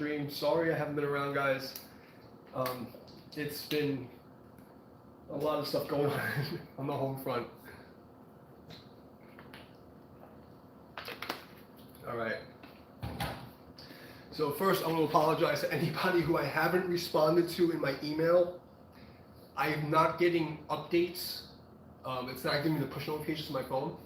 stream. Sorry I haven't been around, guys. It's been a lot of stuff going on on the home front. All right. So first, I want to apologize to anybody who I haven't responded to in my email. I am not getting updates. It's not giving me the push notifications to my phone.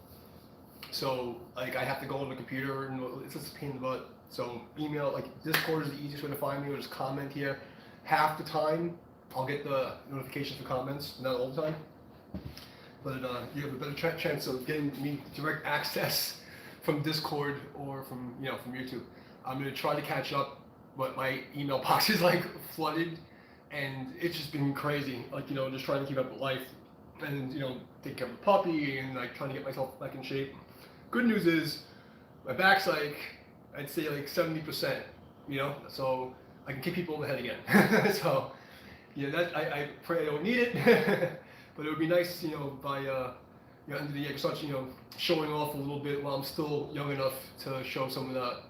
So like I have to go on the computer and it's just a pain in the butt. So email, like Discord is the easiest way to find me, or just comment here. Half the time I'll get the notifications for comments, not all the time. But you have a better chance of getting me direct access from Discord or from YouTube. I'm gonna try to catch up, but my email box is like flooded, and it's just been crazy. Like just trying to keep up with life, and take care of the puppy, and like trying to get myself back in shape. Good news is my back's like I'd say like 70%. So I can kick people in the head again. So that I pray I don't need it, but it would be nice by end of the year I can start showing off a little bit while I'm still young enough to show some of the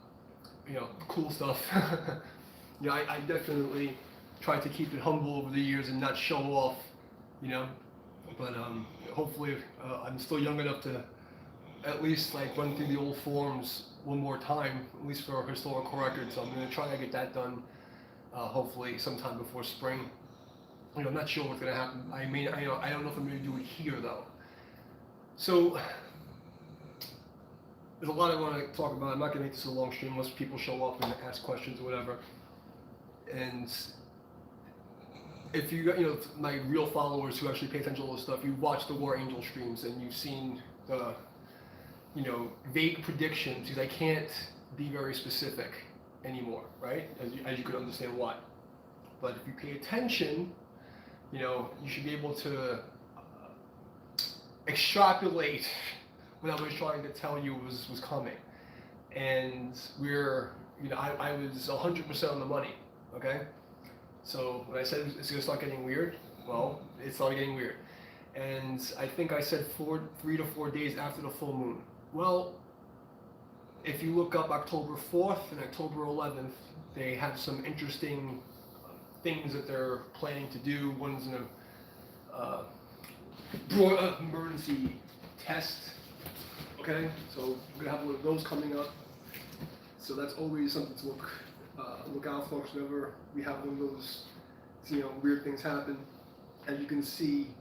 cool stuff. I definitely try to keep it humble over the years and not show off, but hopefully I'm still young enough to at least like run through the old forms one more time, at least for historical records. So I'm going to try to get that done hopefully sometime before spring. I'm not sure what's going to happen. I don't know if I'm going to do it here though. So there's a lot I want to talk about. I'm not going to make this a long stream unless people show up and ask questions or whatever. And if you got my real followers who actually pay attention to all this stuff, you've watched the War Angel streams and you've seen the vague predictions, because I can't be very specific anymore, right? As you could understand why. But if you pay attention, you should be able to extrapolate what I was trying to tell you was coming. And I was 100% on the money, okay? So when I said it's going to start getting weird, well, it started getting weird. And I think I said 3 to 4 days after the full moon. Well, if you look up October 4th and October 11th, they have some interesting things that they're planning to do. One's an emergency test. Okay, so we're gonna have one of those coming up. So that's always something to look out for. Whenever we have one of those, weird things happen. As you can see,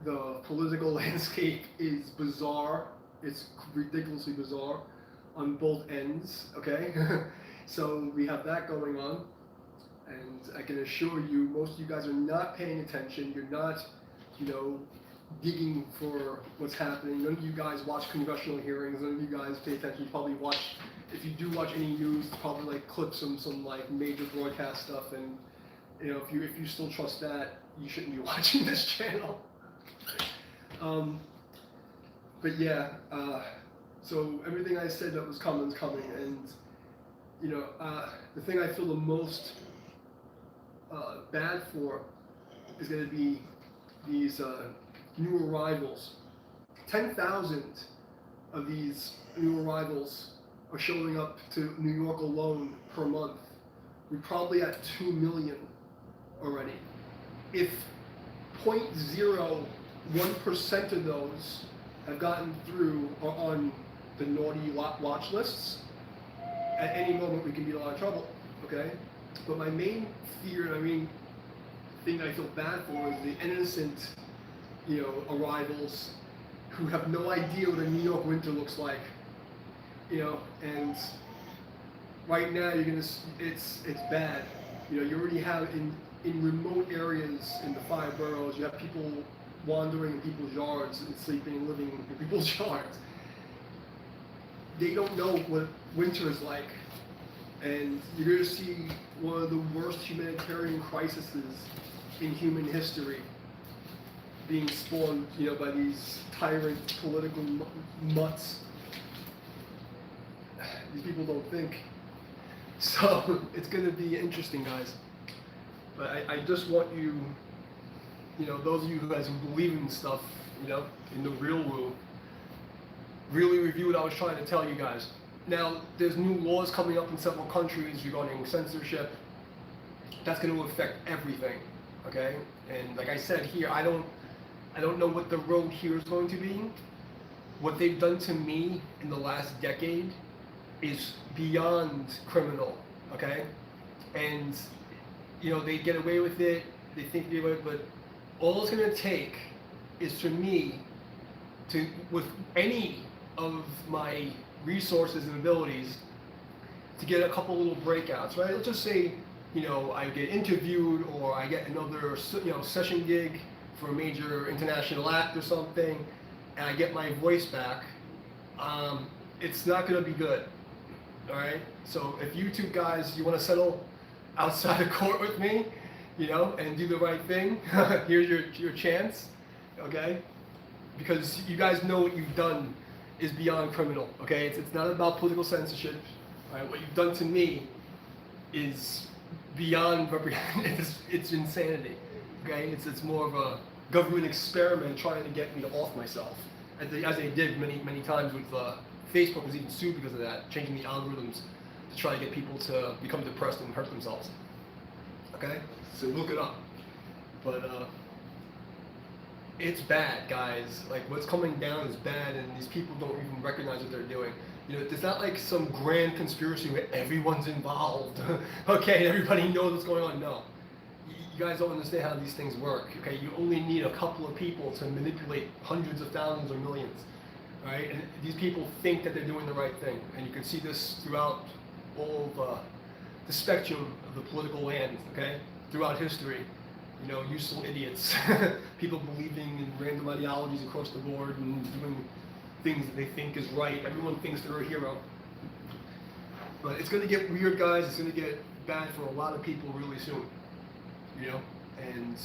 the political landscape is bizarre. It's ridiculously bizarre on both ends. Okay, so we have that going on, and I can assure you, most of you guys are not paying attention. You're not, digging for what's happening. None of you guys watch congressional hearings. None of you guys pay attention. You probably watch, if you do watch any news, probably like clips from some like major broadcast stuff. And if you still trust that, you shouldn't be watching this channel. But yeah, so everything I said that was coming is coming, and the thing I feel the most bad for is going to be these new arrivals. 10,000 of these new arrivals are showing up to New York alone per month. We're probably at 2 million already. If 0.01% of those have gotten through or on the naughty watch lists, at any moment we can be in a lot of trouble, okay? But my main fear, and thing I feel bad for, is the innocent arrivals who have no idea what a New York winter looks like, and right now it's bad. You already have in remote areas in the 5 boroughs, you have people wandering in people's yards and sleeping and living in people's yards. They don't know what winter is like, and you're going to see one of the worst humanitarian crises in human history being spawned, by these tyrant political mutts. These people don't think. So it's going to be interesting, guys. But I just want you, those of you who guys believe in stuff, in the real world, really review what I was trying to tell you guys. Now, there's new laws coming up in several countries regarding censorship. That's going to affect everything, okay? And like I said here, I don't know what the road here is going to be. What they've done to me in the last decade is beyond criminal, okay? And you know, they get away with it, they think they would, but all it's gonna take is for me to, with any of my resources and abilities, to get a couple little breakouts, right? Let's just say, you know, I get interviewed or I get another, you know, session gig for a major international act or something, and I get my voice back. It's not gonna be good, all right? So if you two guys, you wanna settle outside of court with me, you know, and do the right thing, here's your chance, okay? Because you guys know what you've done is beyond criminal, okay? It's not about political censorship, all right? What you've done to me is beyond, it's insanity, okay? It's more of a government experiment trying to get me to off myself, as they did many times with Facebook was even sued because of that, changing the algorithms to try to get people to become depressed and hurt themselves. Okay, so look it up. But it's bad, guys. Like what's coming down is bad, and these people don't even recognize what they're doing. You know, it's not like some grand conspiracy where everyone's involved. Okay, everybody knows what's going on. No, you guys don't understand how these things work. Okay, you only need a couple of people to manipulate hundreds of thousands or millions. All right, and these people think that they're doing the right thing, and you can see this throughout all of the spectrum of the political land. Okay, throughout history. You know, useful idiots, people believing in random ideologies across the board and doing things that they think is right. Everyone thinks they're a hero. But it's going to get weird, guys. It's going to get bad for a lot of people really soon. You know, and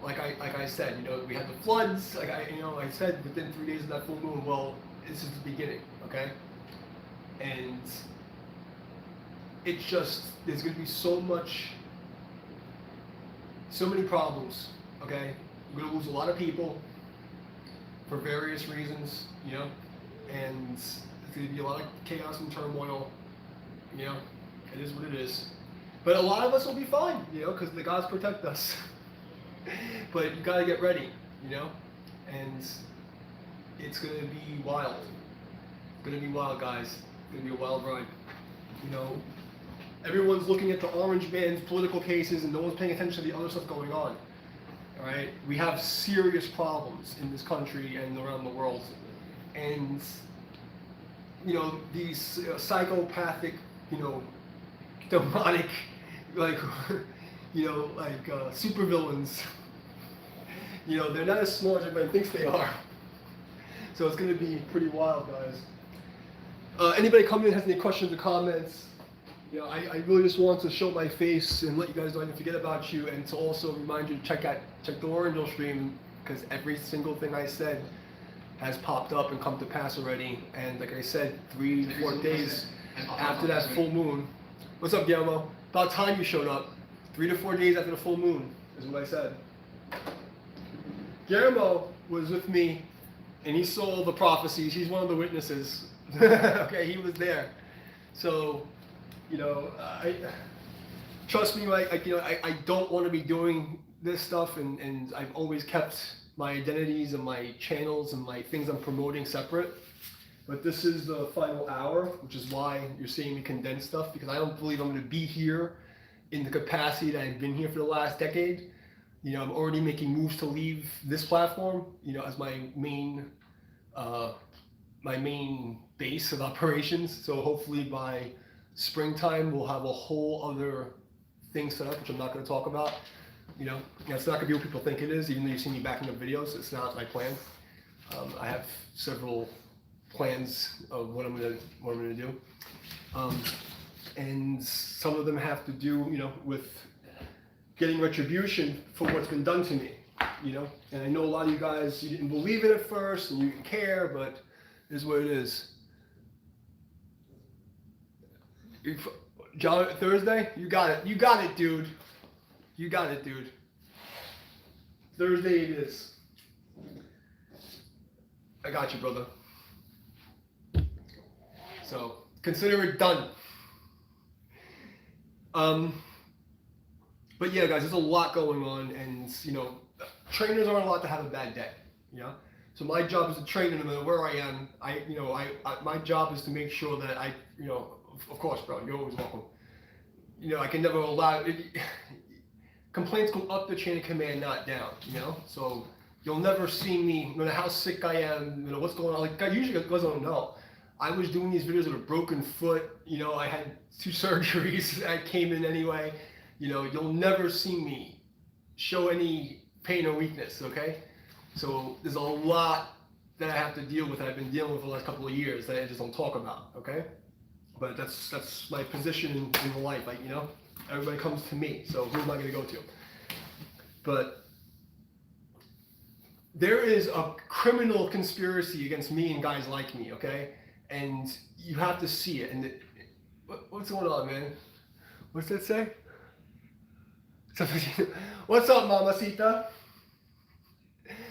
like I said, you know, we had the floods. Like I said, within 3 days of that full moon. Well, this is the beginning, okay? And it's just there's going to be so many problems, okay? We're gonna lose a lot of people for various reasons, you know, and it's gonna be a lot of chaos and turmoil, you know, it is what it is. But a lot of us will be fine, you know, because the gods protect us. But you gotta get ready, you know, and it's gonna be wild. It's gonna be wild, guys. It's gonna be a wild ride, you know. Everyone's looking at the orange man's political cases and no one's paying attention to the other stuff going on. All right? We have serious problems in this country and around the world. And, you know, these psychopathic, you know, demonic, like, you know, like supervillains, you know, they're not as smart as everybody thinks they are. So it's going to be pretty wild, guys. Anybody coming in has any questions or comments? You know, I really just want to show my face and let you guys know I didn't forget about you, and to also remind you to check the Orange stream, because every single thing I said has popped up and come to pass already. And like I said, 3 to 4 days after that full moon. What's up, Guillermo? About time you showed up. 3 to 4 days after the full moon is what I said. Guillermo was with me, and he saw the prophecies. He's one of the witnesses. Okay, he was there. So, you know, trust me, like you know, I don't want to be doing this stuff, and I've always kept my identities and my channels and my things I'm promoting separate. But this is the final hour, which is why you're seeing me condense stuff, because I don't believe I'm going to be here in the capacity that I've been here for the last decade. You know, I'm already making moves to leave this platform, you know, as my main base of operations. So hopefully by springtime, we'll have a whole other thing set up, which I'm not going to talk about. You know, it's not going to be what people think it is, even though you see me backing up videos. It's not my plan. I have several plans of what I'm going to do, and some of them have to do, you know, with getting retribution for what's been done to me. You know, and I know a lot of you guys, you didn't believe it at first, and you didn't care, but it is what it is. John, Thursday? You got it. You got it, dude. You got it, dude. Thursday it is. I got you, brother. So consider it done. But yeah, guys, there's a lot going on, and trainers aren't allowed to have a bad day. So my job as a trainer, no matter where I am, my job is to make sure that of course, bro, you're always welcome. I can never allow complaints go up the chain of command, not down. So you'll never see me, no matter how sick I am, what's going on. Like, usually guys don't know. I was doing these videos with a broken foot. I had 2 surgeries. I came in anyway. You'll never see me show any pain or weakness, okay? So there's a lot that I have to deal with, that I've been dealing with for the last couple of years that I just don't talk about, okay? But that's my position in life. Like, everybody comes to me, so who am I gonna go to? But there is a criminal conspiracy against me and guys like me, okay? And you have to see it. And what's going on, man? What's that say? What's up, Mamacita?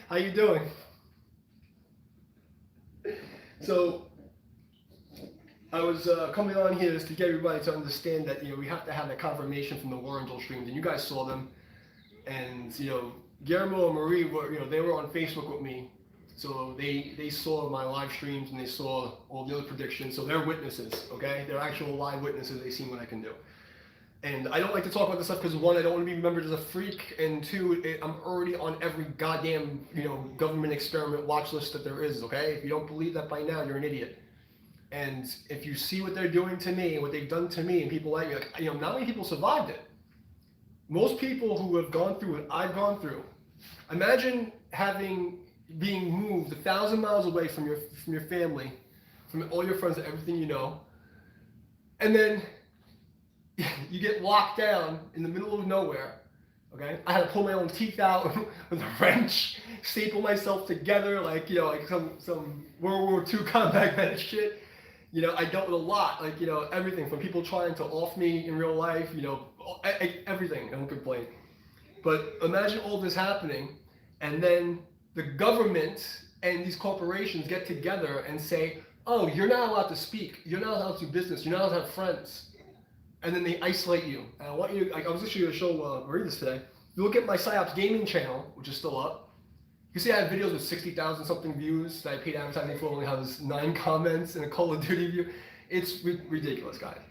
How you doing? So I was coming on here just to get everybody to understand that we have to have that confirmation from the Warrendal streams, and you guys saw them. And Guillermo and Marie were they were on Facebook with me, so they saw my live streams and they saw all the other predictions. So they're witnesses, okay? They're actual live witnesses. They seen what I can do. And I don't like to talk about this stuff because, 1, I don't want to be remembered as a freak, and 2, I'm already on every goddamn government experiment watch list that there is, okay? If you don't believe that by now, you're an idiot. And if you see what they're doing to me and what they've done to me, and people like me, not many people survived it. Most people who have gone through what I've gone through, imagine being moved 1,000 miles away from your family, from all your friends and everything you know, and then you get locked down in the middle of nowhere, okay? I had to pull my own teeth out with a wrench, staple myself together like some World War II combat medic shit. I dealt with a lot, like, everything from people trying to off me in real life, everything. I don't complain. But imagine all this happening, and then the government and these corporations get together and say, oh, you're not allowed to speak, you're not allowed to do business, you're not allowed to have friends. And then they isolate you. And I want you, I was actually going to show Marie this today. You look at my PsyOps gaming channel, which is still up. You see I have videos with 60,000 something views that I paid advertising for, only has 9 comments and a Call of Duty view. It's ridiculous, guys.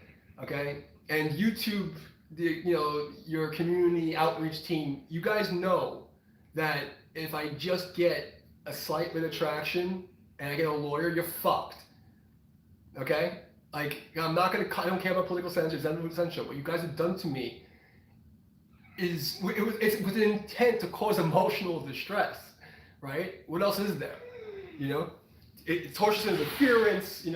Okay? And YouTube, your community outreach team, you guys know that if I just get a slight bit of traction and I get a lawyer, you're fucked. Okay? Like, I don't care about political censorship. What you guys have done to me it's with an intent to cause emotional distress, right? What else is there? It's torture, interference,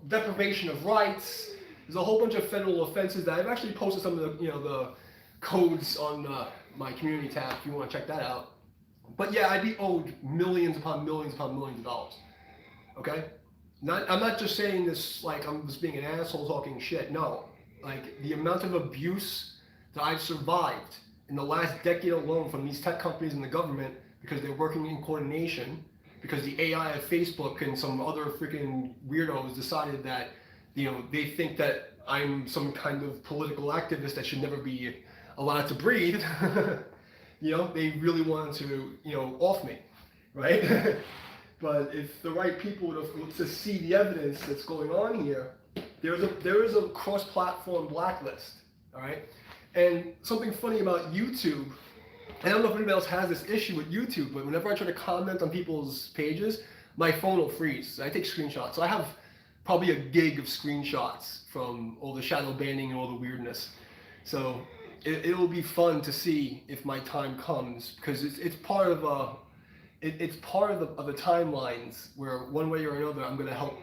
deprivation of rights. There's a whole bunch of federal offenses that I've actually posted some of the codes on my community tab if you want to check that out. But yeah, I'd be owed millions upon millions upon millions of dollars. Okay? I'm not just saying this like I'm just being an asshole talking shit. No. Like, the amount of abuse that I've survived in the last decade alone from these tech companies and the government, because they're working in coordination, because the AI of Facebook and some other freaking weirdos decided that, they think that I'm some kind of political activist that should never be allowed to breathe. They really wanted to, off me, right? But if the right people would to see the evidence that's going on here, there is a cross-platform blacklist, all right? And something funny about YouTube, I don't know if anybody else has this issue with YouTube, but whenever I try to comment on people's pages, my phone will freeze. I take screenshots. So I have probably a gig of screenshots from all the shadow banning and all the weirdness. So it will be fun to see if my time comes, because it's part of the timelines where one way or another I'm gonna help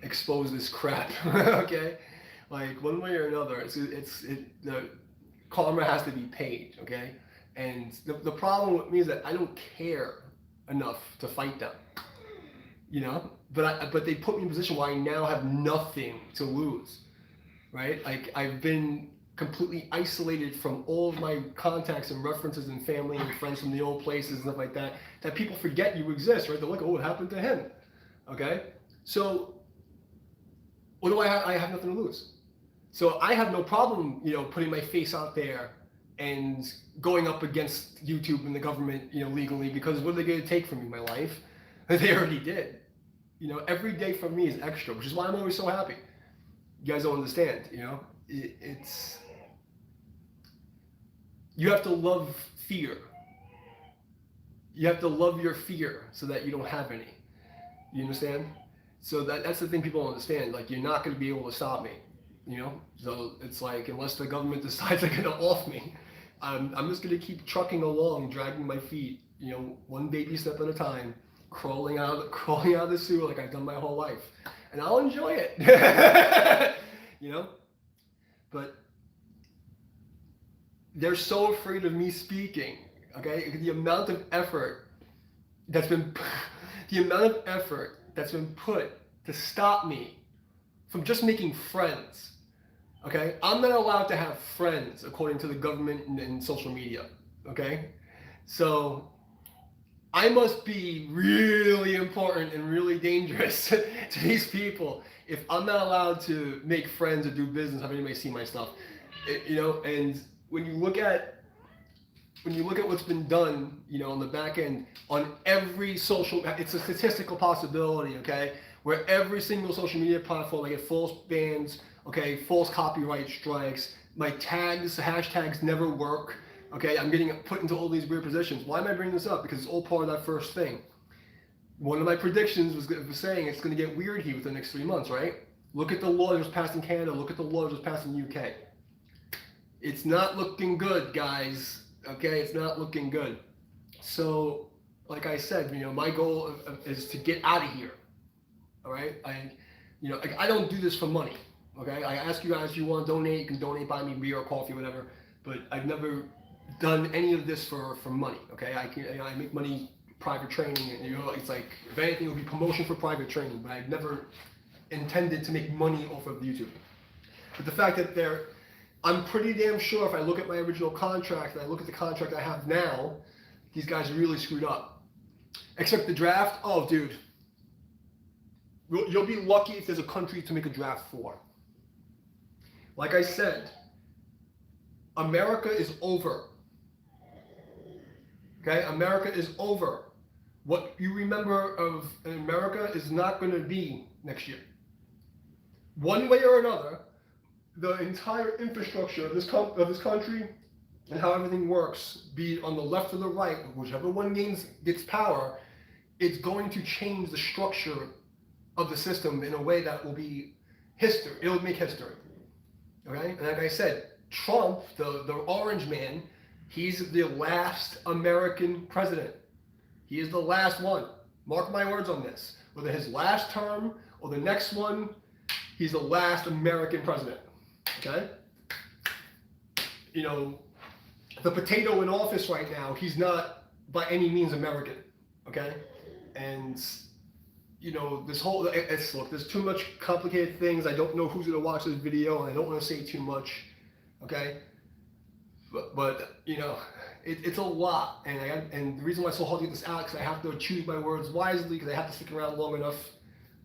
expose this crap. Okay, like one way or another, the karma has to be paid. Okay, and the problem with me is that I don't care enough to fight them. But they put me in a position where I now have nothing to lose. Right? Like, I've been completely isolated from all of my contacts and references and family and friends from the old places and stuff like that people forget you exist, right? They're like, oh, what happened to him? Okay? So what do I have? I have nothing to lose. So I have no problem, putting my face out there and going up against YouTube and the government, legally, because what are they going to take from me? My life? They already did. Every day for me is extra, which is why I'm always so happy. You guys don't understand, it's, you have to love fear. You have to love your fear so that you don't have any. You understand? So that's the thing people don't understand. Like, you're not going to be able to stop me. So it's like, unless the government decides they're gonna off me, I'm just gonna keep trucking along, dragging my feet, one baby step at a time, crawling out of the sewer like I've done my whole life, and I'll enjoy it. But they're so afraid of me speaking. Okay, the amount of effort that's been put to stop me from just making friends. Okay, I'm not allowed to have friends according to the government and social media. Okay, so I must be really important and really dangerous to these people if I'm not allowed to make friends or do business, have anybody see my stuff. And when you look at what's been done, on the back end on every social, it's a statistical possibility. Okay, where every single social media platform, I get false bans. Okay, false copyright strikes. My hashtags never work. Okay, I'm getting put into all these weird positions. Why am I bringing this up? Because it's all part of that first thing. One of my predictions was saying it's going to get weird here within the next 3 months, right? Look at the law that was passed in Canada. Look at the law that was passed in the UK. It's not looking good, guys. Okay, it's not looking good. So, like I said, my goal is to get out of here. All right, I don't do this for money. Okay, I ask you guys if you want to donate, you can donate, buy me beer or coffee, whatever. But I've never done any of this for money. Okay, I make money private training, and it's like, if anything, it would be promotion for private training. But I've never intended to make money off of YouTube. But the fact that I'm pretty damn sure if I look at my original contract and I look at the contract I have now, these guys are really screwed up. Except the draft, oh dude, you'll be lucky if there's a country to make a draft for. Like I said, America is over. Okay, America is over. What you remember of America is not going to be next year. One way or another, the entire infrastructure of this country and how everything works, be it on the left or the right, whichever one gets power, it's going to change the structure of the system in a way that will be history. It'll make history. Okay? And like I said, Trump, the orange man, he's the last American president. He is the last one. Mark my words on this. Whether his last term or the next one, he's the last American president. Okay? The potato in office right now, he's not by any means American. Okay? And this whole, look, there's too much complicated things. I don't know who's going to watch this video, and I don't want to say too much, okay? But it's a lot, and the reason why it's so hard to get this out is because I have to choose my words wisely, because I have to stick around long enough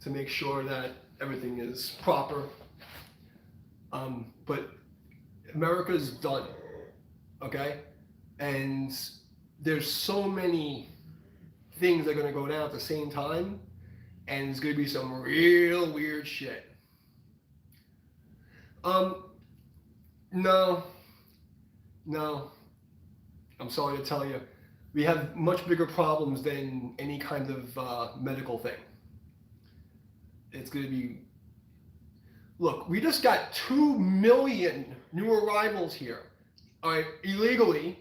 to make sure that everything is proper. But America's done, okay? And there's so many things that are going to go down at the same time, and it's going to be some real weird shit. No. I'm sorry to tell you. We have much bigger problems than any kind of medical thing. It's going to be... Look, we just got 2 million new arrivals here, all right, illegally,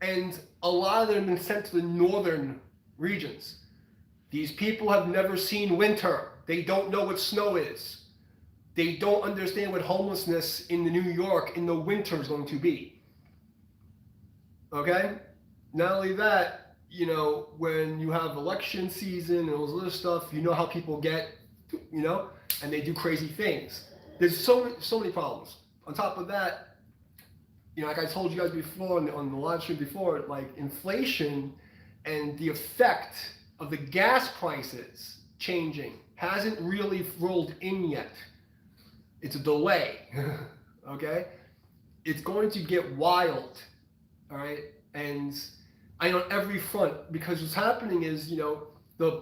and a lot of them have been sent to the northern regions. These people have never seen winter. They don't know what snow is. They don't understand what homelessness in New York in the winter is going to be. Okay? Not only that, when you have election season and all this other stuff, how people get, and they do crazy things. There's so many problems. On top of that, like I told you guys before on the live stream before, like inflation and the effect of the gas prices changing hasn't really rolled in yet. It's a delay, okay? It's going to get wild, all right? And I on every front, because what's happening is, the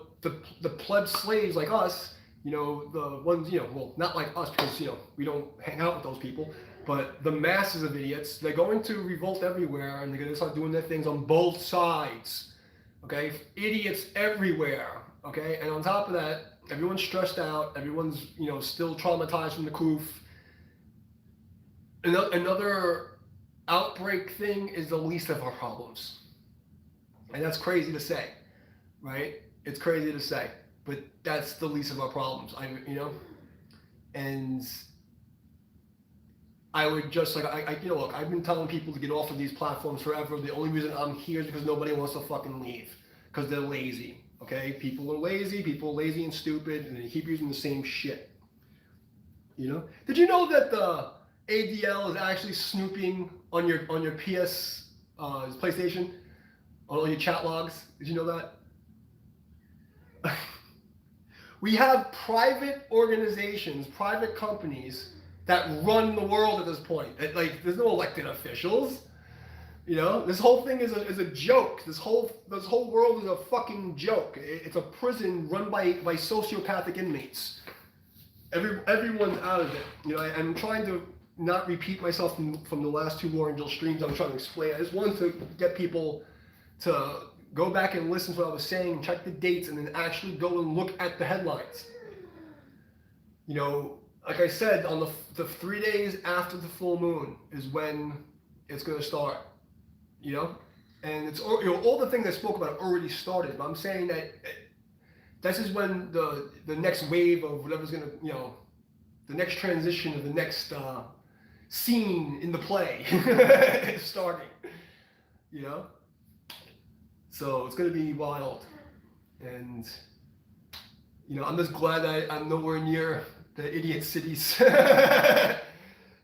pleb slaves like us, the ones, well, not like us because, we don't hang out with those people, but the masses of idiots, they're going to revolt everywhere and they're going to start doing their things on both sides, okay? Idiots everywhere, okay? And on top of that, everyone's stressed out, everyone's, still traumatized from the coof. Another outbreak thing is the least of our problems. And that's crazy to say, right? It's crazy to say, but that's the least of our problems. And I would just look, I've been telling people to get off of these platforms forever. The only reason I'm here is because nobody wants to fucking leave, because they're lazy. Okay, people are lazy and stupid, and they keep using the same shit. Did you know that the ADL is actually snooping on your PS PlayStation, on all your chat logs? Did you know that? We have private organizations, private companies that run the world at this point. There's no elected officials. This whole thing is a joke. This whole world is a fucking joke. It's a prison run by sociopathic inmates. Everyone's out of it. I'm trying to not repeat myself from the last two Laurel Angel streams. I'm trying to explain. I just wanted to get people to go back and listen to what I was saying, check the dates, and then actually go and look at the headlines. Like I said, on the 3 days after the full moon is when it's going to start. And it's all the things I spoke about already started. But I'm saying that this is when the next wave of whatever's going to, the next transition of the next scene in the play is starting. So it's going to be wild. And, I'm just glad I'm nowhere near the idiot cities. I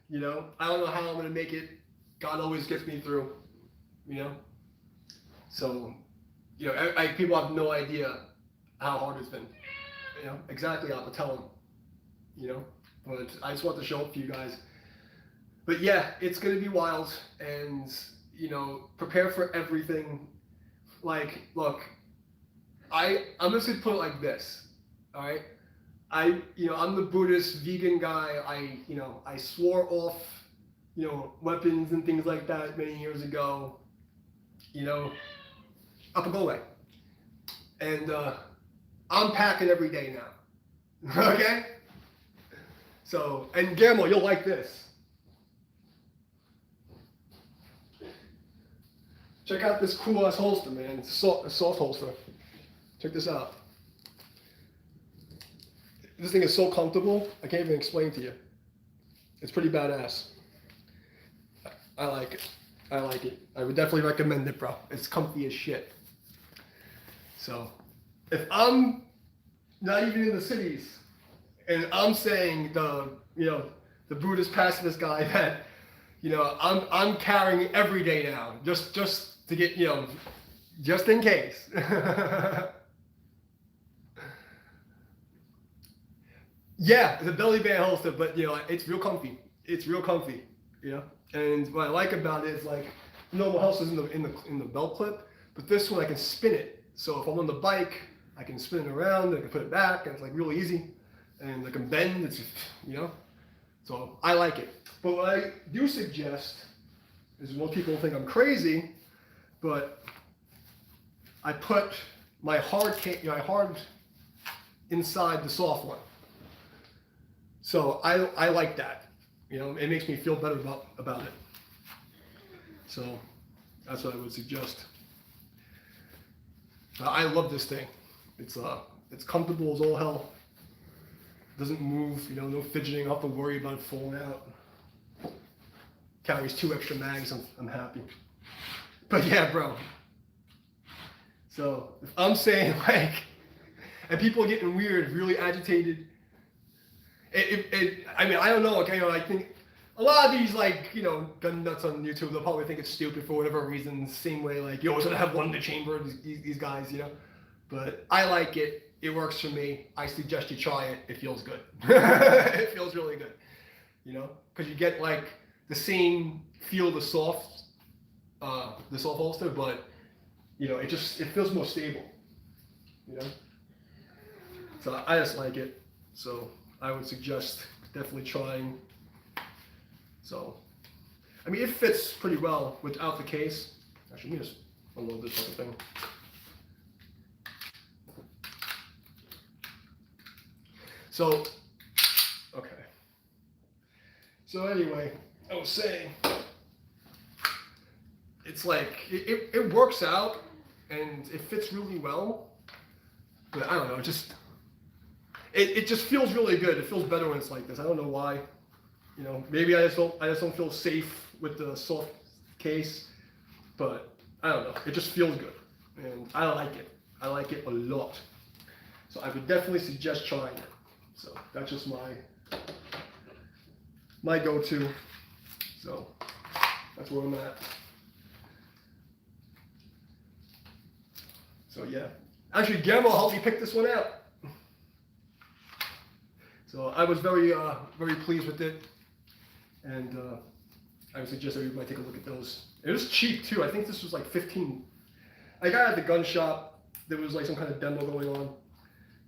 don't know how I'm going to make it. God always gets me through. So, people have no idea how hard it's been. Exactly, I'll tell them. But I just want to show up for you guys. But yeah, it's going to be wild, and prepare for everything. Look, I'm just gonna put it like this. All right, I'm the Buddhist vegan guy. I swore off weapons and things like that many years ago. Up and go away. And I'm packing every day now. Okay? So, and Guillermo, you'll like this. Check out this cool ass holster, man. It's a soft holster. Check this out. This thing is so comfortable, I can't even explain to you. It's pretty badass. I like it. I would definitely recommend it, bro. It's comfy as shit. So, if I'm not even in the cities, and I'm saying the Buddhist pacifist guy that, I'm carrying every day now, just to get, just in case. Yeah, it's a belly band holster, but it's real comfy. And what I like about it is normal holsters in the belt clip, but this one I can spin it. So if I'm on the bike, I can spin it around, I can put it back, and it's real easy. And I can bend, it's So I like it. But what I do suggest is, most people think I'm crazy, but I put my hard inside the soft one. So I like that. It makes me feel better about it. So that's what I would suggest. I love this thing. It's comfortable as all hell. Doesn't move, no fidgeting. I don't have to worry about it falling out. Carries 2 extra mags. I'm happy. But yeah, bro. So if I'm saying and people are getting weird, really agitated. I don't know. Okay, I think a lot of these gun nuts on YouTube, they'll probably think it's stupid for whatever reason. Same way you always gotta have one in the chamber. These guys, But I like it. it works for me. I suggest you try it. It feels good. It feels really good, you know, because you get like the same feel of the soft holster, but you know, it feels more stable, you know. So I just like it. So I would suggest definitely trying. So, I mean, it fits pretty well without the case. Actually, let me just unload this other thing. So, okay. So anyway, I was saying, it's like, it works out and it fits really well, but I don't know, it just feels really good. It feels better when it's like this. I don't know why. You know, maybe I just don't feel safe with the soft case, but I don't know. It just feels good, and I like it. I like it a lot. So I would definitely suggest trying it. So that's just my go-to. So that's where I'm at. So yeah, actually Guillermo helped me pick this one out. So I was very pleased with it, and I would suggest everybody take a look at those. It was cheap too. I think this was like 15. I got it at the gun shop. There was like some kind of demo going on,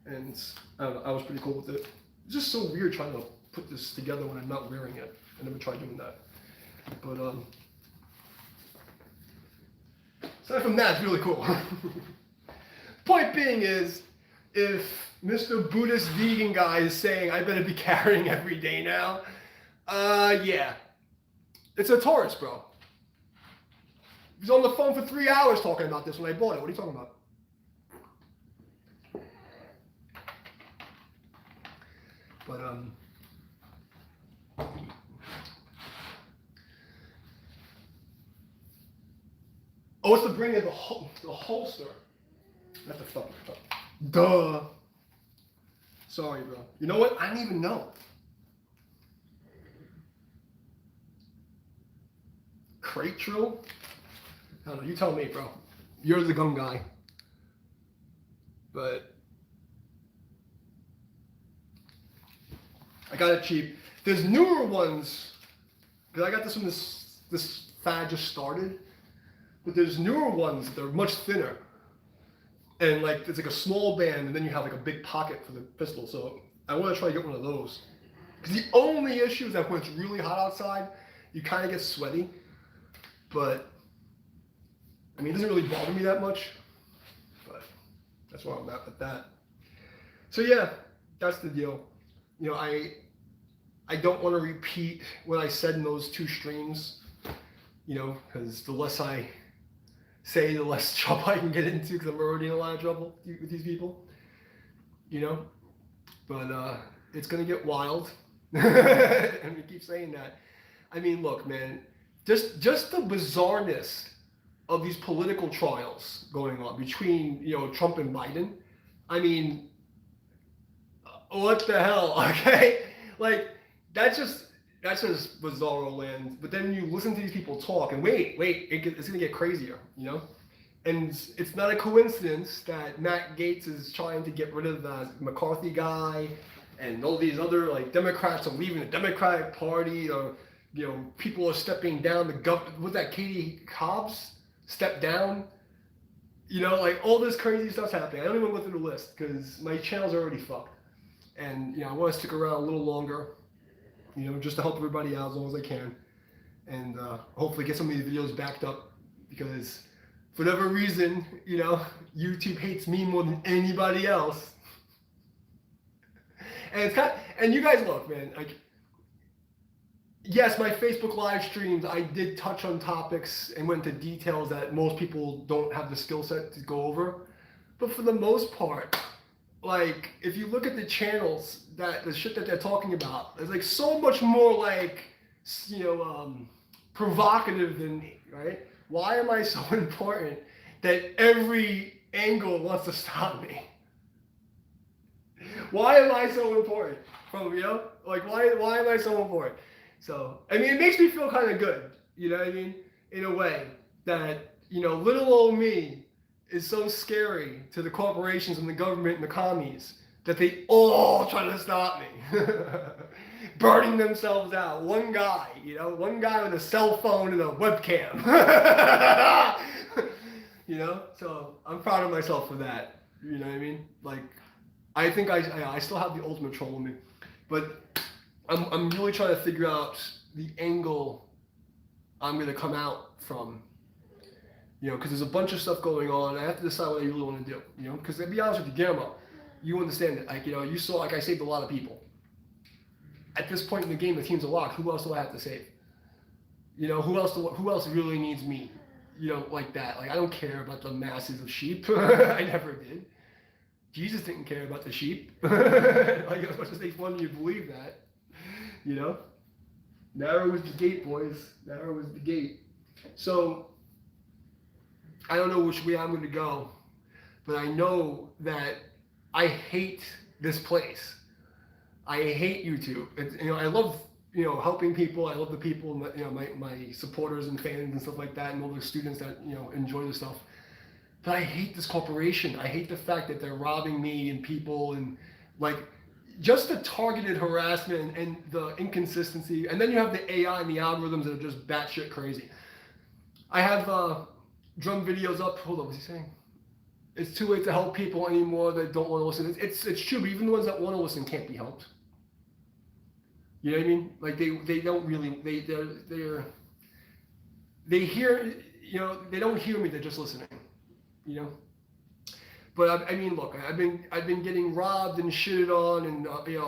and I don't know, I was pretty cool with it. It's just so weird trying to put this together when I'm not wearing it. I never tried doing that. But aside from that, it's really cool. Point being is, if Mr. Buddhist vegan guy is saying I better be carrying every day now, yeah. It's a Taurus, bro. He was on the phone for 3 hours talking about this when I bought it. What are you talking about? But, oh, it's the bring of the holster. That's the fucking stuff. Duh. Sorry, bro. You know what? I didn't even know. Crate drill? I don't know. You tell me, bro. You're the gun guy. But I got it cheap. There's newer ones, because I got this when this fad just started. But there's newer ones that are much thinner. And like it's like a small band, and then you have like a big pocket for the pistol. So I want to try to get one of those. Because the only issue is that when it's really hot outside, you kind of get sweaty. But I mean, it doesn't really bother me that much. But that's where I'm at with that. So yeah, that's the deal. You know, I don't want to repeat what I said in those 2 streams. You know, because the less I say, the less trouble I can get into, because I'm already in a lot of trouble with these people, you know. But it's gonna get wild, and we keep saying that. I mean, look, man, just the bizarreness of these political trials going on between, you know, Trump and Biden. I mean, what the hell? Okay, like that's just bizarro land. But then you listen to these people talk, and wait, it's gonna get crazier, you know. And it's not a coincidence that Matt Gaetz is trying to get rid of the McCarthy guy, and all these other like Democrats are leaving the Democratic Party, or you know, people are stepping down. Was that Katie Hobbs stepped down? You know, like all this crazy stuff's happening. I don't even go through the list because my channel's already fucked, and you know, I want to stick around a little longer. You know, just to help everybody out as long as I can, and hopefully get some of these videos backed up, because for whatever reason, you know, YouTube hates me more than anybody else. And it's and you guys look, man, like, yes, my Facebook live streams, I did touch on topics and went into details that most people don't have the skill set to go over, but for the most part, like, if you look at the channels, the shit that they're talking about, there's like so much more like, you know, provocative than me, right? Why am I so important that every angle wants to stop me? Why am I so important? From, you know, like why am I so important? So I mean, it makes me feel kind of good, you know what I mean? In a way that, you know, little old me is so scary to the corporations and the government and the commies that they all try to stop me. Burning themselves out. One guy with a cell phone and a webcam. So I'm proud of myself for that. You know what I mean? Like, I think I still have the ultimate troll in me, but I'm really trying to figure out the angle I'm gonna come out from. Because there's a bunch of stuff going on. I have to decide what I really want to do. Because to be honest with you, Guillermo, you understand it. Like, you saw, like, I saved a lot of people. At this point in the game, the team's a lock. Who else do I have to save? Who else really needs me? Like that. Like, I don't care about the masses of sheep. I never did. Jesus didn't care about the sheep. Like, as much as they want you to believe that. Narrow is the gate, boys. Narrow is the gate. So, I don't know which way I'm going to go, but I know that I hate this place. I hate YouTube. I love, helping people. I love the people, my supporters and fans and stuff like that, and all the students that, enjoy the stuff. But I hate this corporation. I hate the fact that they're robbing me and people, and like just the targeted harassment and the inconsistency. And then you have the AI and the algorithms that are just batshit crazy. I have drum videos up. Hold on, what's he saying? It's too late to help people anymore that don't want to listen. It's true, but even the ones that want to listen can't be helped. You know what I mean? Like they don't really they hear, they don't hear me. They're just listening. But I mean, look, I've been getting robbed and shitted on and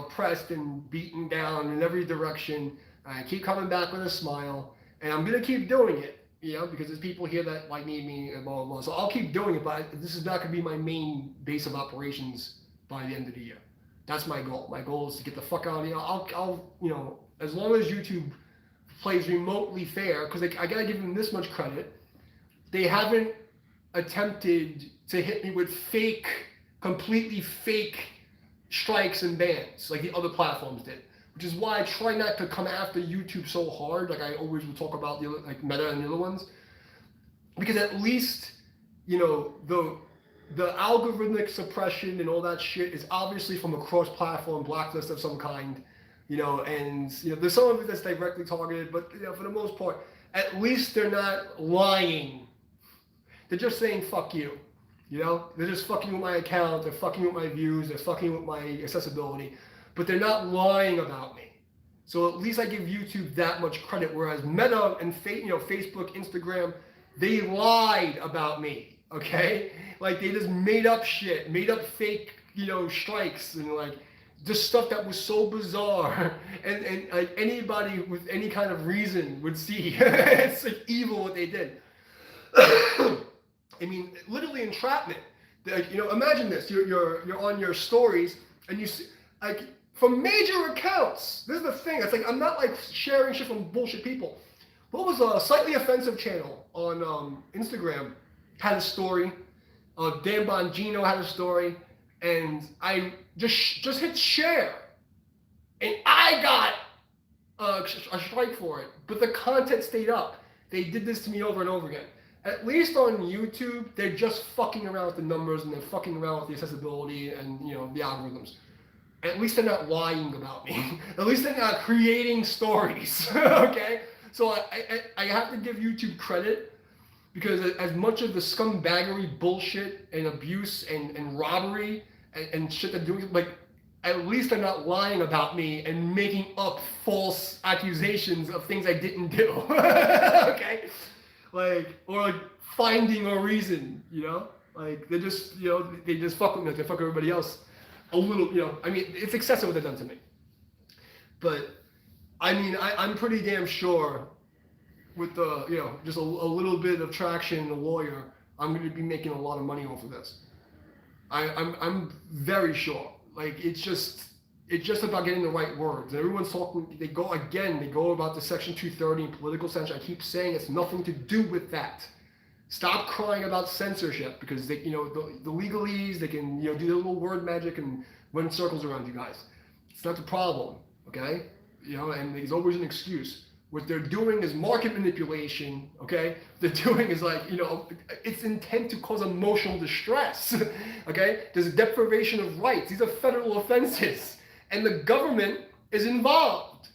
pressed and beaten down in every direction. I keep coming back with a smile, and I'm gonna keep doing it. Because there's people here that like need me and blah, blah, blah. So I'll keep doing it, but this is not going to be my main base of operations by the end of the year. That's my goal. My goal is to get the fuck out of here. I'll as long as YouTube plays remotely fair, because I got to give them this much credit. They haven't attempted to hit me with completely fake strikes and bans like the other platforms did. Which is why I try not to come after YouTube so hard, like I always would talk about the other, like Meta and the other ones, because at least the algorithmic suppression and all that shit is obviously from a cross-platform blacklist of some kind, and there's some of it that's directly targeted, but for the most part, at least they're not lying. They're just saying fuck you. They're just fucking with my account. They're fucking with my views. They're fucking with my accessibility. But they're not lying about me. So at least I give YouTube that much credit, whereas Meta and Facebook, Instagram, they lied about me, okay? Like they just made up shit, made up fake, strikes and like just stuff that was so bizarre and like anybody with any kind of reason would see. It's like evil what they did. I mean, literally entrapment. Like, imagine this, you're on your stories and you see, like, from major accounts. This is the thing. It's like I'm not like sharing shit from bullshit people. What was a slightly offensive channel on Instagram had a story. Dan Bongino had a story, and I just hit share, and I got a strike for it. But the content stayed up. They did this to me over and over again. At least on YouTube, they're just fucking around with the numbers and they're fucking around with the accessibility and the algorithms. At least they're not lying about me. At least they're not creating stories, okay? So I have to give YouTube credit because as much of the scumbaggery, bullshit, and abuse and robbery and shit they're doing, like, at least they're not lying about me and making up false accusations of things I didn't do, okay? Like, or like finding a reason, Like, they're just, they just fuck with me, they fuck everybody else. A little, I mean, it's excessive what they've done to me. But, I mean, I'm pretty damn sure with the, just a little bit of traction in the lawyer, I'm going to be making a lot of money off of this. I'm very sure. Like, it's just about getting the right words. Everyone's talking, they go about the Section 230 and political censure. I keep saying it's nothing to do with that. Stop crying about censorship because they, the legalese, they can, do their little word magic and run circles around you guys. It's not the problem, okay? And there's always an excuse. What they're doing is market manipulation, okay? What they're doing is like, it's intent to cause emotional distress, okay? There's deprivation of rights. These are federal offenses. And the government is involved,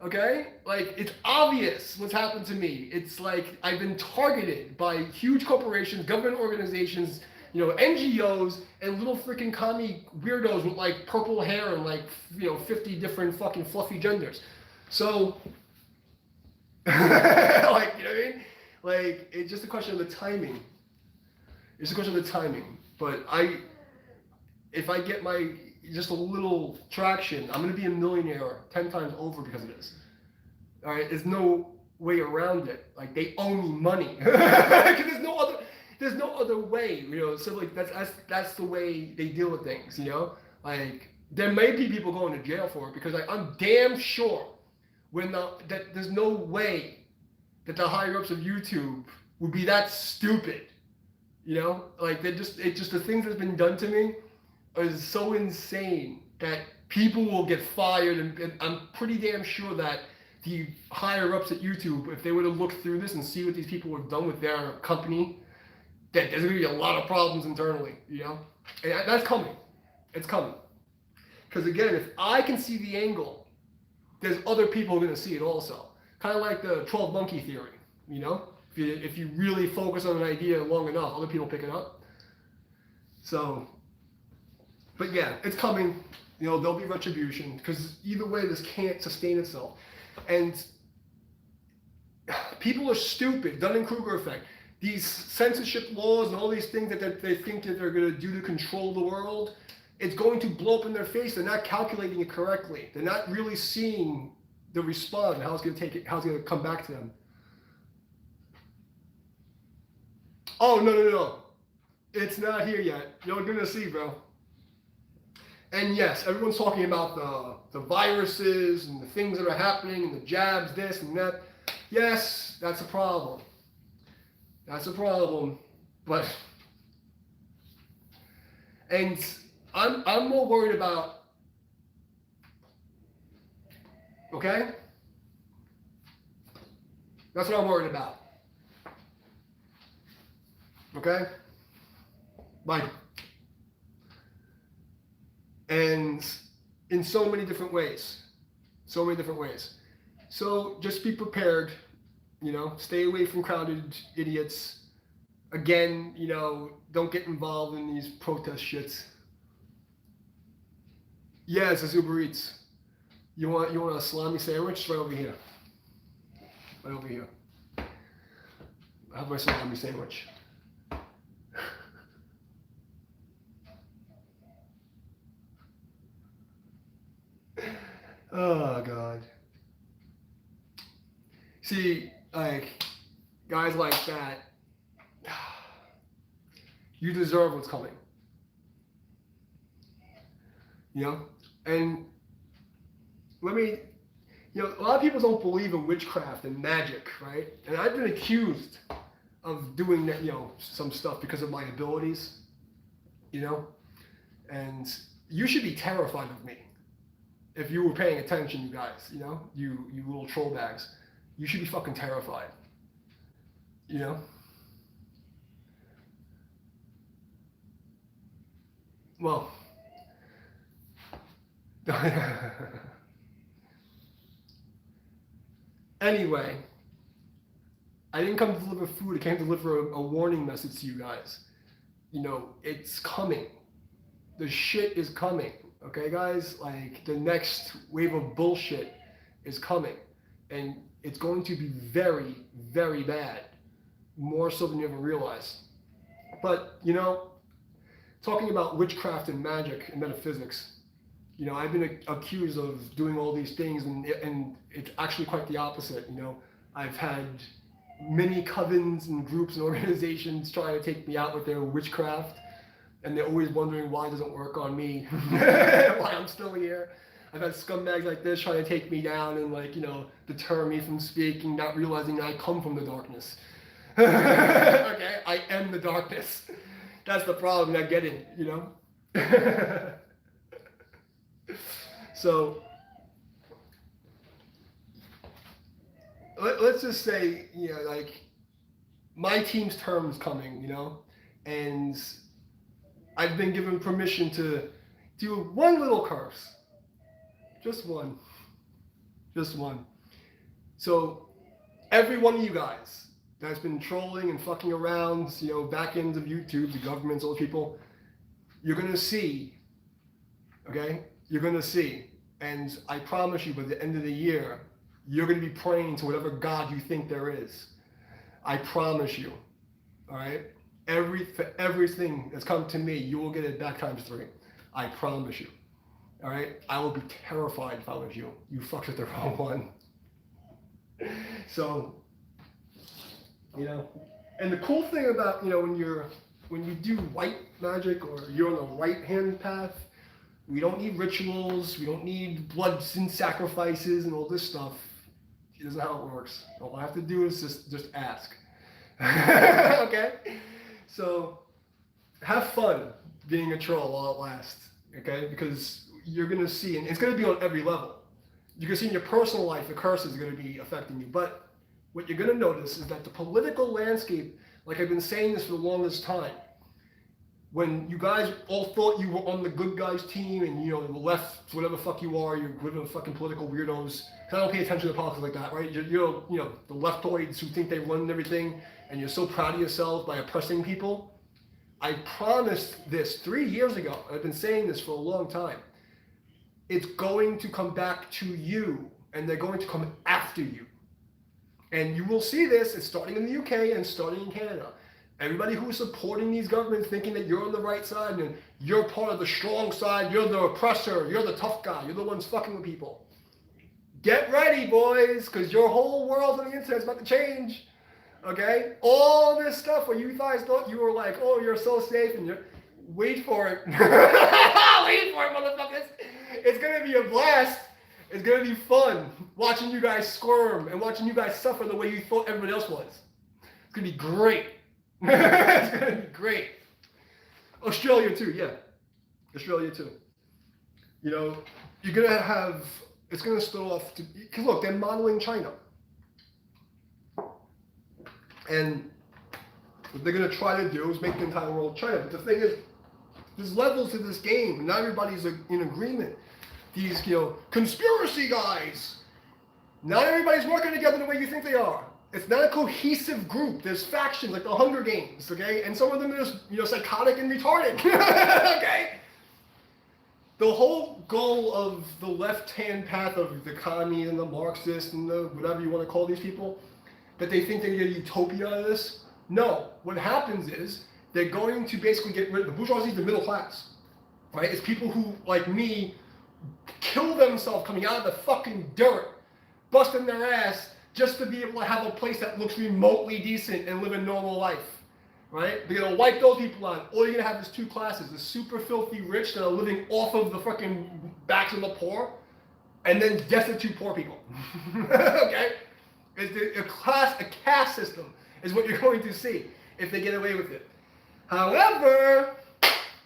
okay? Like, it's obvious what's happened to me. It's like I've been targeted by huge corporations, government organizations, NGOs, and little freaking commie weirdos with like purple hair and like, 50 different fucking fluffy genders. So, like, you know what I mean? Like, it's just a question of the timing. It's a question of the timing. But if I get just a little traction, I'm going to be a millionaire 10 times over because of this. All right? There's no way around it. Like, they owe me money. Because there's no other way, So, like, that's the way they deal with things, Like, there may be people going to jail for it because I'm damn sure that there's no way that the higher ups of YouTube would be that stupid, Like, it's just the things that's been done to me is so insane that people will get fired, and I'm pretty damn sure that the higher ups at YouTube, if they were to look through this and see what these people have done with their company, that there's going to be a lot of problems internally, And that's coming. It's coming. Because again, if I can see the angle, there's other people going to see it also. Kind of like the 12 monkey theory, If you really focus on an idea long enough, other people pick it up. So, but yeah, it's coming. There'll be retribution because either way, this can't sustain itself. And people are stupid. Dunning-Kruger effect. These censorship laws and all these things that they think that they're going to do to control the world, it's going to blow up in their face. They're not calculating it correctly. They're not really seeing the response, how it's going to come back to them. Oh, no. It's not here yet. You're going to see, bro. And yes, everyone's talking about the viruses and the things that are happening and the jabs, this and that. Yes, that's a problem. That's a problem. But, and I'm more worried about, okay? That's what I'm worried about. Okay? Like, and in so many different ways. So many different ways. So just be prepared, stay away from crowded idiots. Again, don't get involved in these protest shits. Yeah, it's a Uber Eats. You want a salami sandwich? It's right over here. Right over here. I have my salami sandwich. Oh, God. See, like, guys like that, you deserve what's coming. And let me, a lot of people don't believe in witchcraft and magic, right? And I've been accused of doing that, some stuff because of my abilities, and you should be terrified of me. If you were paying attention, you guys, you little troll bags, you should be fucking terrified, Well, anyway, I didn't come to deliver food. I came to deliver a warning message to you guys. It's coming. The shit is coming. Okay, guys? Like, the next wave of bullshit is coming. And it's going to be very, very bad. More so than you ever realize. But, talking about witchcraft and magic and metaphysics, I've been accused of doing all these things, and it's actually quite the opposite. I've had many covens and groups and organizations trying to take me out with their witchcraft, and they're always wondering why it doesn't work on me, why I'm still here. I've had scumbags like this trying to take me down and deter me from speaking, not realizing that I come from the darkness. Okay, I am the darkness. That's the problem, not getting, So, let's just say, like my team's term is coming, and I've been given permission to do one little curse. Just one. Just one. So every one of you guys that's been trolling and fucking around, back ends of YouTube, the governments, all the people, you're going to see, okay? You're going to see. And I promise you, by the end of the year, you're going to be praying to whatever God you think there is. I promise you. All right? Everything that's come to me, you will get it back times 3. I promise you. All right? I will be terrified if I was you. You fucked with the wrong one. So, and the cool thing about, when you do white magic or you're on the right hand path, we don't need rituals, we don't need blood and sacrifices and all this stuff. It isn't how it works. All I have to do is just ask. Okay? So have fun being a troll while it lasts. Okay? Because you're gonna see, and it's gonna be on every level. You can see in your personal life the curses are gonna be affecting you. But what you're gonna notice is that the political landscape, like I've been saying this for the longest time, when you guys all thought you were on the good guys team and the left, whatever the fuck you are, you're whatever fucking political weirdos. Cause I don't pay attention to politics like that, right? You're the leftoids who think they run everything, and you're so proud of yourself by oppressing people. I promised this 3 years ago. I've been saying this for a long time. It's going to come back to you, and they're going to come after you. And you will see this. It's starting in the UK and starting in Canada. Everybody who's supporting these governments thinking that you're on the right side and you're part of the strong side, you're the oppressor, you're the tough guy, you're the ones fucking with people. Get ready, boys, because your whole world on the internet is about to change. Okay? All this stuff where you guys thought you were like, oh, you're so safe, and wait for it. Wait for it, motherfuckers. It's going to be a blast. It's going to be fun watching you guys squirm and watching you guys suffer the way you thought everybody else was. It's going to be great. It's going to be great. Australia too, yeah. Australia too. You're going to have, it's going to start off, because look, they're modeling China. And what they're going to try to do is make the entire world China. But the thing is, there's levels to this game. Not everybody's in agreement. These, conspiracy guys. Not everybody's working together the way you think they are. It's not a cohesive group. There's factions like the Hunger Games, okay? And some of them are just, psychotic and retarded, okay? The whole goal of the left-hand path of the commie and the Marxist and the whatever you want to call these people, that they think they get a utopia out of this. No. What happens is they're going to basically get rid of the bourgeoisie, the middle class, right? It's people who, like me, kill themselves coming out of the fucking dirt, busting their ass, just to be able to have a place that looks remotely decent and live a normal life, right? They're going to wipe those people out. All you're going to have is 2 classes, the super filthy rich that are living off of the fucking backs of the poor, and then destitute poor people, okay? It's a caste system is what you're going to see if they get away with it. However,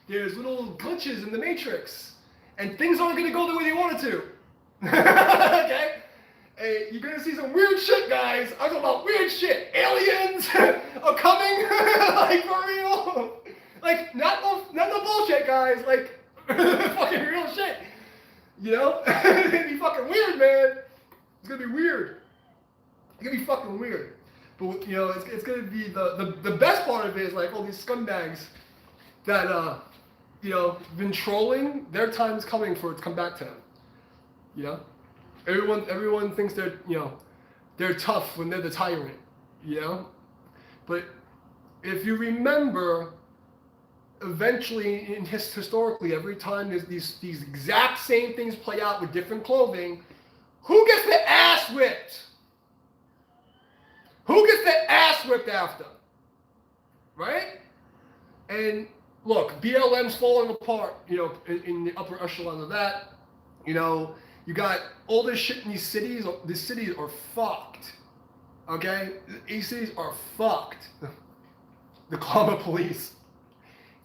there's little glitches in the matrix, and things aren't going to go the way they wanted to, okay? Hey, you're gonna see some weird shit, guys. I'm talking about weird shit. Aliens are coming, like for real. Like not the bullshit, guys. Like fucking real shit. It's gonna be fucking weird, man. It's gonna be weird. It's gonna be fucking weird. But it's gonna be the best part of it is like all these scumbags that been trolling. Their time is coming for it to come back to them. Everyone thinks they're tough when they're the tyrant, But if you remember, eventually, historically, every time there's these exact same things play out with different clothing, who gets the ass whipped? Who gets the ass whipped after? Right? And look, BLM's falling apart, in the upper echelon of that, You got all this shit in these cities. These cities are fucked. Okay? These cities are fucked. The karma police.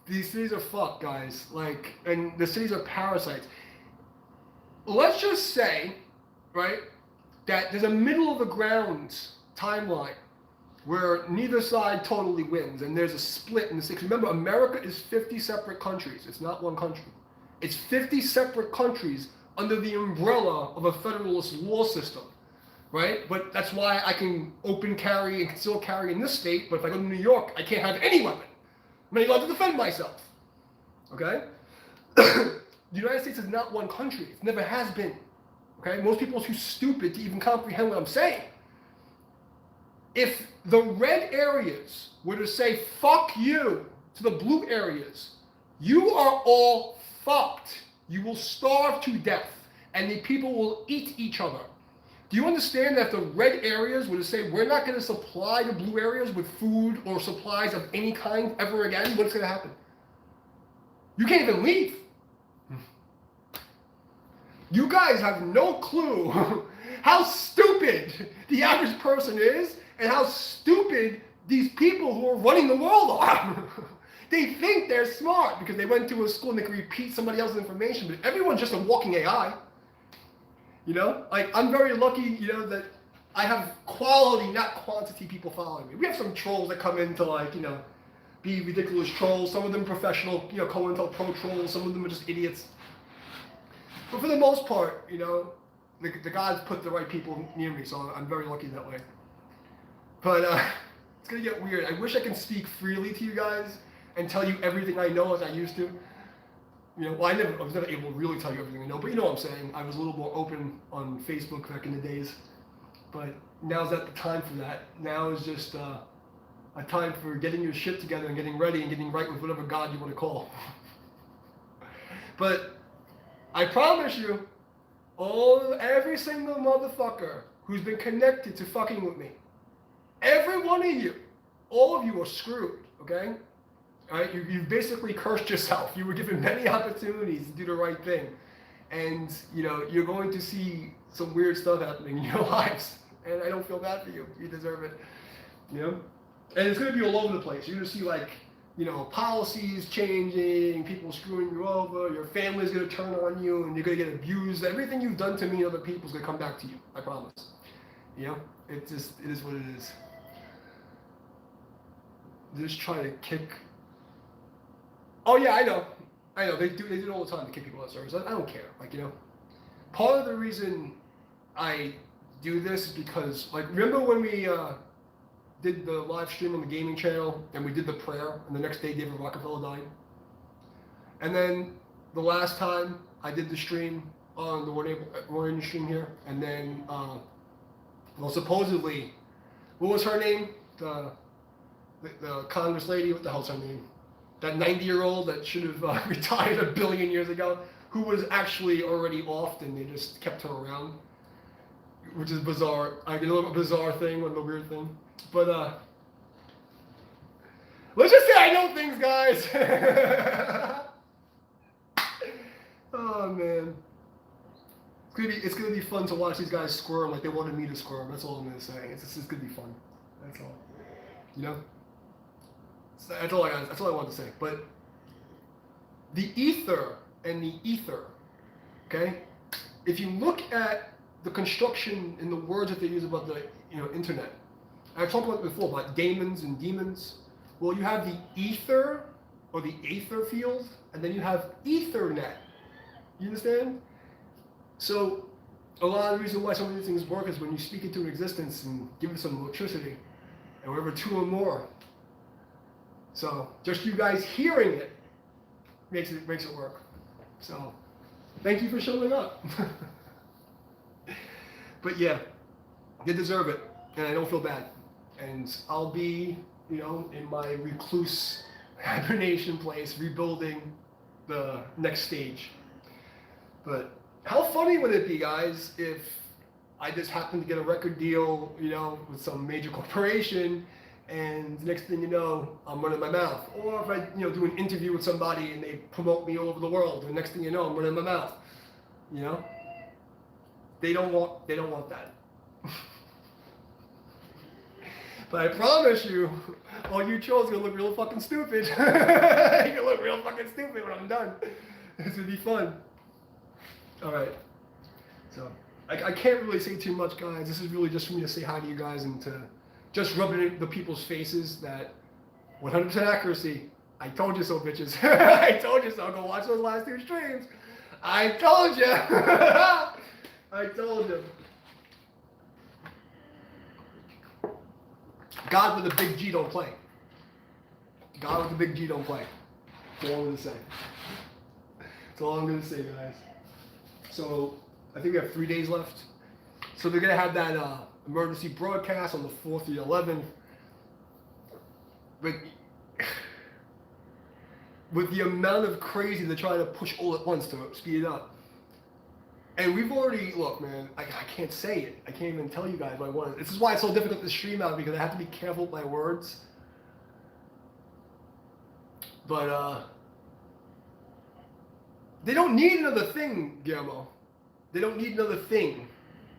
These cities are fucked, guys. And the cities are parasites. Let's just say, right? that there's a middle of the ground timeline where neither side totally wins, and there's a split in the six. Remember, America is 50 separate countries. It's not one country. It's 50 separate countries under the umbrella of a federalist law system, right? But that's why I can open carry and concealed carry in this state, but if I go to New York, I can't have any weapon. I'm not allowed to defend myself, okay? The United States is not one country. It never has been, okay? Most people are too stupid to even comprehend what I'm saying. If the red areas were to say, fuck you, to the blue areas, you are all fucked. You will starve to death, and the people will eat each other. Do you understand that if the red areas were to say, we're not going to supply the blue areas with food or supplies of any kind ever again, what's going to happen? You can't even leave. You guys have no clue how stupid the average person is and how stupid these people who are running the world are. They think they're smart because they went to a school and they can repeat somebody else's information, but everyone's just a walking AI. You know, like I'm very lucky, you know, that I have quality, not quantity people following me. We have some trolls that come in to like, you know, be ridiculous trolls. Some of them professional, you know, COINTELPRO trolls. Some of them are just idiots. But for the most part, you know, the gods put the right people near me, so I'm very lucky that way. But it's gonna get weird. I wish I could speak freely to you guys and tell you everything I know as I used to. You know, well, I was never able to really tell you everything I know, but you know what I'm saying. I was a little more open on Facebook back in the days. But now's not the time for that. Now is just a time for getting your shit together and getting ready and getting right with whatever God you want to call. But I promise you, every single motherfucker who's been connected to fucking with me, every one of you, all of you are screwed, okay? All right, you basically cursed yourself. You were given many opportunities to do the right thing. And, you know, you're going to see some weird stuff happening in your lives. And I don't feel bad for you. You deserve it. You know? And it's going to be all over the place. You're going to see, like, you know, policies changing, people screwing you over, your family's going to turn on you, and you're going to get abused. Everything you've done to me and other people is going to come back to you. I promise. You know? It is what it is. Just try to kick... Oh yeah, I know. They do it all the time to kick people out of service. I don't care. Like, you know, part of the reason I do this is because, like, remember when we did the live stream on the gaming channel and we did the prayer, and the next day David Rockefeller died. And then the last time I did the stream on the morning stream here, and then well, supposedly, what was her name? The Congress lady. What the hell's her name? That 90-year-old that should have retired a billion years ago, who was actually already off, and they just kept her around, which is bizarre. I get a little bizarre thing, one of the weird thing. But let's just say I know things, guys. Oh man, it's gonna be fun to watch these guys squirm like they wanted me to squirm. That's all I'm gonna say. It's just gonna be fun. That's all. You know. That's all I wanted to say. But the ether and the ether, okay? If you look at the construction in the words that they use about the internet, I've talked about it before about daemons and demons. Well, you have the ether or the aether field, and then you have Ethernet. You understand? So a lot of the reason why some of these things work is when you speak into existence and give it some electricity, and wherever two or more. So just you guys hearing it makes it work. So thank you for showing up. But yeah, they deserve it, and I don't feel bad. And I'll be, in my recluse hibernation place, rebuilding the next stage. But how funny would it be, guys, if I just happened to get a record deal, with some major corporation, and the next thing you know, I'm running my mouth. Or if I, do an interview with somebody and they promote me all over the world, and the next thing you know, I'm running my mouth. They don't want that. But I promise you, all you trolls are gonna look real fucking stupid. You're gonna look real fucking stupid when I'm done. It's gonna be fun. All right. So, I can't really say too much, guys. This is really just for me to say hi to you guys and to just rub it in the people's faces that 100% accuracy. I told you so, bitches. I told you so. Go watch those last 2 streams. I told you. I told you. God with a big G don't play. God with a big G don't play. That's all I'm going to say. That's all I'm going to say, guys. So, I think we have 3 days left. So they're going to have that emergency broadcast on the 4th or the 11th. But with the amount of crazy they're trying to push all at once to speed it up. And we've already, look, man, I can't say it. I can't even tell you guys what I want. This is why it's so difficult to stream out, because I have to be careful with my words. But, they don't need another thing, Guillermo. They don't need another thing.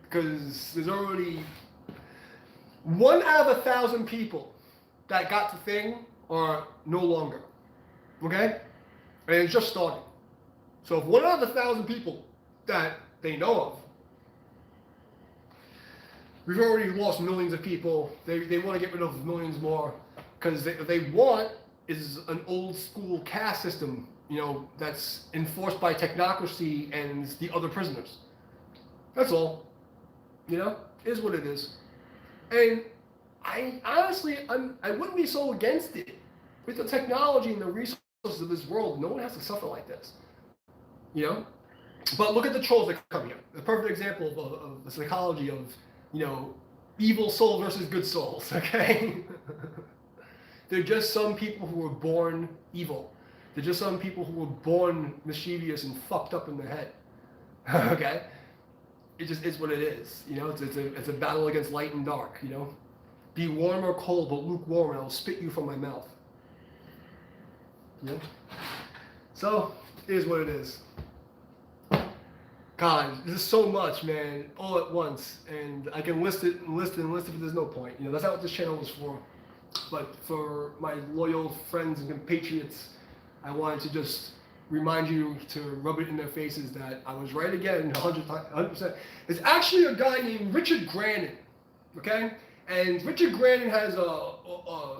Because there's already 1 out of 1,000 people that got the thing are no longer. Okay? And it's just starting. So if 1 out of 1,000 people that they know of, we've already lost millions of people. They want to get rid of millions more, because they want is an old school caste system, you know, that's enforced by technocracy and the other prisoners. That's all. You know, it is what it is. And I honestly, I wouldn't be so against it. With the technology and the resources of this world, no one has to suffer like this. You know? But look at the trolls that come here. The perfect example of the psychology of, you know, evil soul versus good souls, okay? They're just some people who were born evil. They're just some people who were born mischievous and fucked up in the head, okay? It just is what it is, you know? It's a battle against light and dark, you know? Be warm or cold, but lukewarm, and I'll spit you from my mouth. You know? So, it is what it is. God, there's so much, man, all at once, and I can list it and list it and list it, but there's no point. You know, that's not what this channel was for. But for my loyal friends and compatriots, I wanted to just remind you to rub it in their faces that I was right again, 100%. There's actually a guy named Richard Grannon, okay? And Richard Grannon has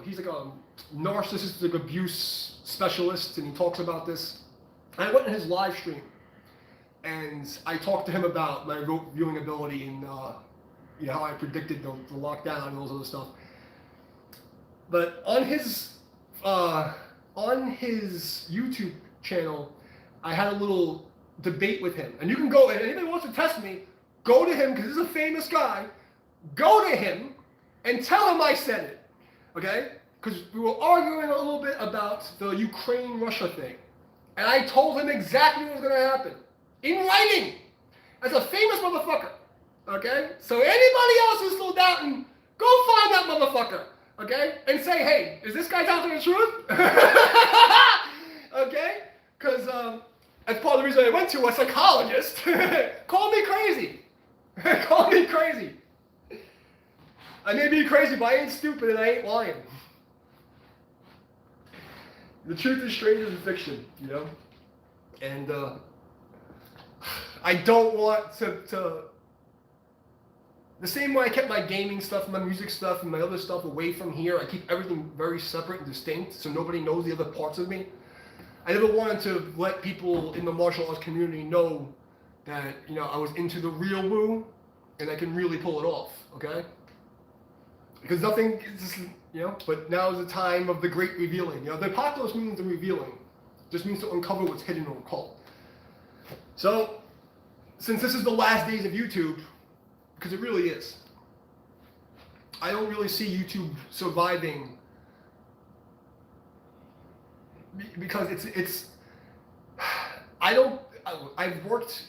he's like a narcissistic abuse specialist, and he talks about this. I went in his live stream, and I talked to him about my viewing ability and you know, how I predicted the lockdown and all this other stuff. But on his YouTube channel, I had a little debate with him. And you can go, and anybody who wants to test me, go to him, because he's a famous guy. Go to him and tell him I said it, okay? Because we were arguing a little bit about the Ukraine-Russia thing. And I told him exactly what was going to happen. In writing! As a famous motherfucker, okay? So anybody else who's still doubting, go find that motherfucker, okay? And say, hey, is this guy telling the truth? Okay? Because that's part of the reason I went to a psychologist. Call me crazy. Call me crazy. I may be crazy, but I ain't stupid and I ain't lying. The truth is stranger than fiction, you know? And I don't want to... The same way I kept my gaming stuff, my music stuff, and my other stuff away from here, I keep everything very separate and distinct so nobody knows the other parts of me. I never wanted to let people in the martial arts community know that, you know, I was into the real woo and I can really pull it off, okay? Because nothing is just, you know, but now is the time of the great revealing. You know, the apocalypse means the revealing. It just means to uncover what's hidden or occult. So, since this is the last days of YouTube, because it really is, I don't really see YouTube surviving, because I've worked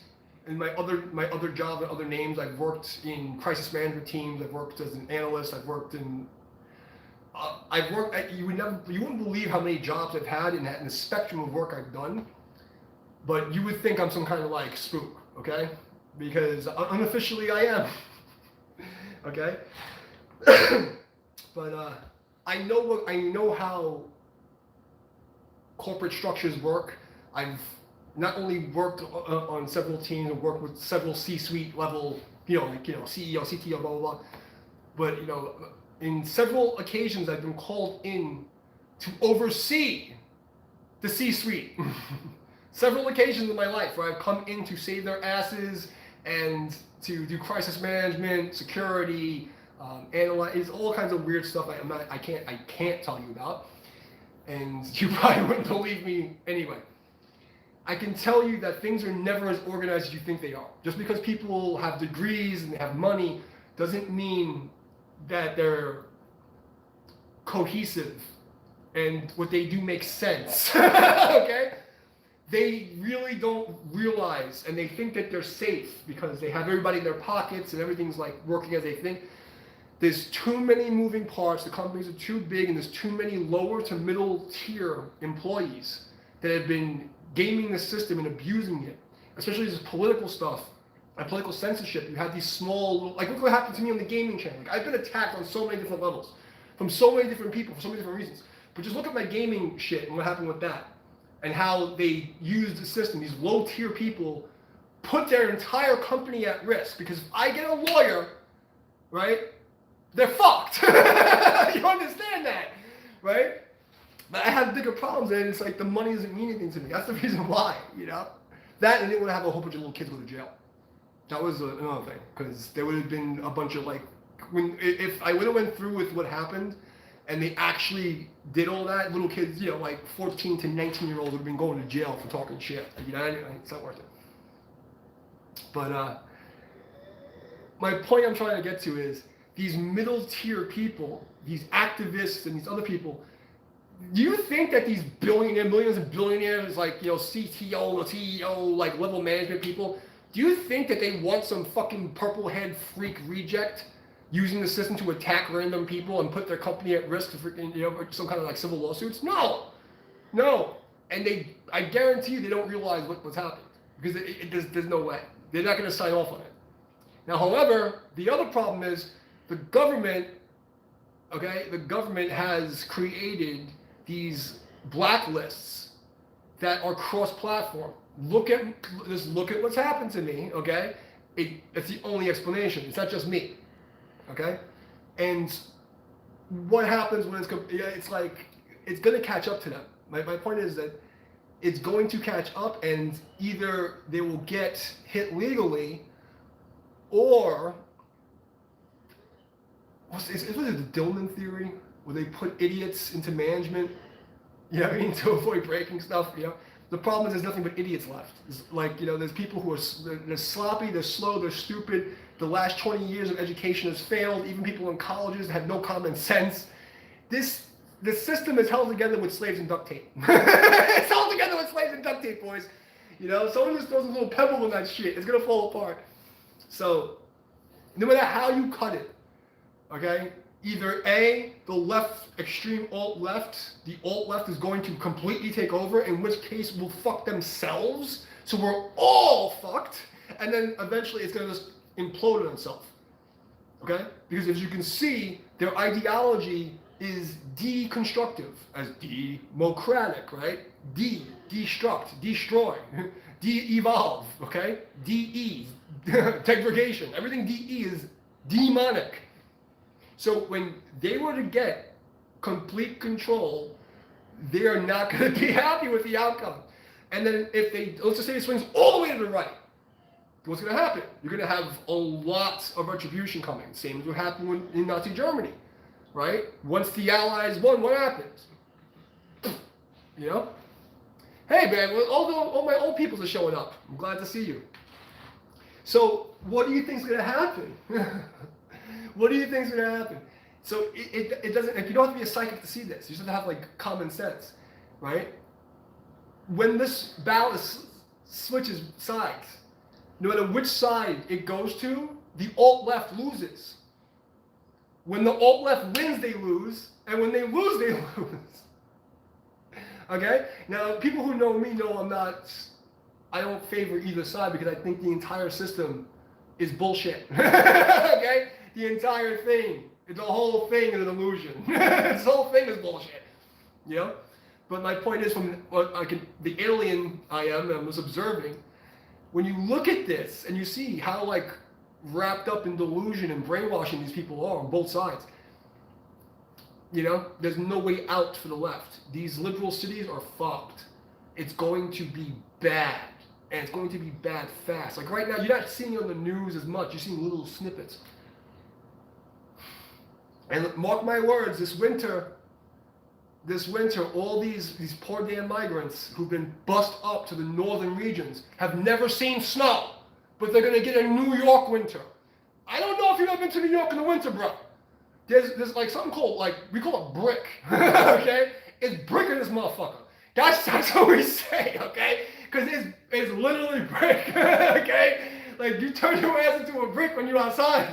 in my other job and other names. I've worked in crisis management teams. I've worked as an analyst. I've worked you wouldn't believe how many jobs I've had in the spectrum of work I've done. But you would think I'm some kind of like spook, okay? Because unofficially I am, okay? But I know how corporate structures work. I've not only worked on several teams and worked with several C-suite level, CEO, CTO, blah, blah, blah, but, in several occasions I've been called in to oversee the C-suite. Several occasions in my life where I've come in to save their asses and to do crisis management, security, analyze all kinds of weird stuff I can't tell you about, and you probably wouldn't believe me anyway. I can tell you that things are never as organized as you think they are. Just because people have degrees and they have money doesn't mean that they're cohesive and what they do makes sense. Okay? They really don't realize, and they think that they're safe because they have everybody in their pockets and everything's like working as they think. There's too many moving parts, the companies are too big, and there's too many lower to middle tier employees that have been gaming the system and abusing it. Especially this political stuff, and political censorship. You have these small, like look what happened to me on the gaming channel. Like, I've been attacked on so many different levels, from so many different people, for so many different reasons. But just look at my gaming shit and what happened with that. And how they used the system. These low tier people put their entire company at risk, because if I get a lawyer, right, they're fucked. You understand that, right? But I have bigger problems, and it's like the money doesn't mean anything to me. That's the reason why, That, and they would have a whole bunch of little kids go to jail. That was another thing, because there would have been a bunch of if I would have went through with what happened, and they actually did all that, little kids, like 14 to 19-year-olds would have been going to jail for talking shit. It's not worth it. But my point I'm trying to get to is these middle tier people, these activists and these other people, do you think that these millions of billionaires, like, CTO or CEO, like level management people, do you think that they want some fucking purple head freak reject using the system to attack random people and put their company at risk for some kind of like civil lawsuits? No. And I guarantee you they don't realize what's happened, because there's no way. They're not going to sign off on it. Now, however, the other problem is the government has created these blacklists that are cross-platform. Look at what's happened to me, okay? It's the only explanation. It's not just me. Okay, and what happens when it's like it's going to catch up to them. My point is that it's going to catch up, and either they will get hit legally, or what is it the Dillman theory, where they put idiots into management, to avoid breaking stuff. The problem is there's nothing but idiots left. It's like, there's people who they're sloppy, they're slow, they're stupid. The last 20 years of education has failed. Even people in colleges have no common sense. The system is held together with slaves and duct tape. It's held together with slaves and duct tape, boys. Someone just throws a little pebble in that shit, it's gonna fall apart. So, no matter how you cut it, okay, either A, the left, extreme alt-left, the alt-left is going to completely take over, in which case we'll fuck themselves, so we're all fucked, and then eventually it's gonna just implode on itself, okay? Because as you can see, their ideology is deconstructive, as democratic, right? Destruct, destroy, de-evolve, okay? De, degradation, everything de is demonic. So when they were to get complete control, they are not going to be happy with the outcome. And then if let's just say it swings all the way to the right, what's going to happen? You're going to have a lot of retribution coming. Same as what happened in Nazi Germany, right? Once the Allies won, what happens? Hey man, all my old peoples are showing up. I'm glad to see you. So what do you think is going to happen? What do you think is going to happen? So it doesn't, you don't have to be a psychic to see this. You just have to have common sense, right? When this ballast switches sides, no matter which side it goes to, the alt-left loses. When the alt-left wins, they lose, and when they lose, they lose. Okay? Now, people who know me know I don't favor either side, because I think the entire system is bullshit. Okay? The entire thing. The whole thing is an illusion. This whole thing is bullshit. But my point is, from the alien I am and was observing, when you look at this and you see how like wrapped up in delusion and brainwashing these people are on both sides, you know, there's no way out for the left. These liberal cities are fucked. It's going to be bad. And it's going to be bad fast. Like right now, you're not seeing it on the news as much. You're seeing little snippets. And mark my words, this winter, all these poor damn migrants who've been bussed up to the northern regions have never seen snow. But they're going to get a New York winter. I don't know if you've ever been to New York in the winter, bro. There's like something called, like, we call it brick, okay? It's brick in this motherfucker. That's what we say, okay? Because it's literally brick, okay? Like, you turn your ass into a brick when you're outside.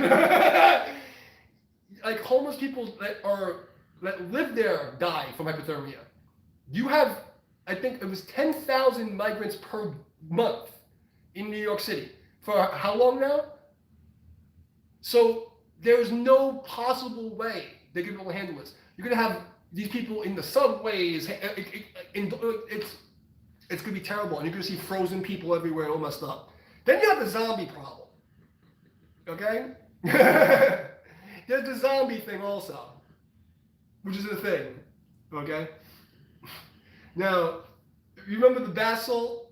Like, homeless people that live there die from hypothermia. You have, I think it was 10,000 migrants per month in New York City. For how long now? So, there's no possible way they're going to be able to handle this. You're going to have these people in the subways. It's going to be terrible. And you're going to see frozen people everywhere, all messed up. Then you have the zombie problem. Okay? There's the zombie thing also, which is a thing. Okay? Now, you remember the bath salt?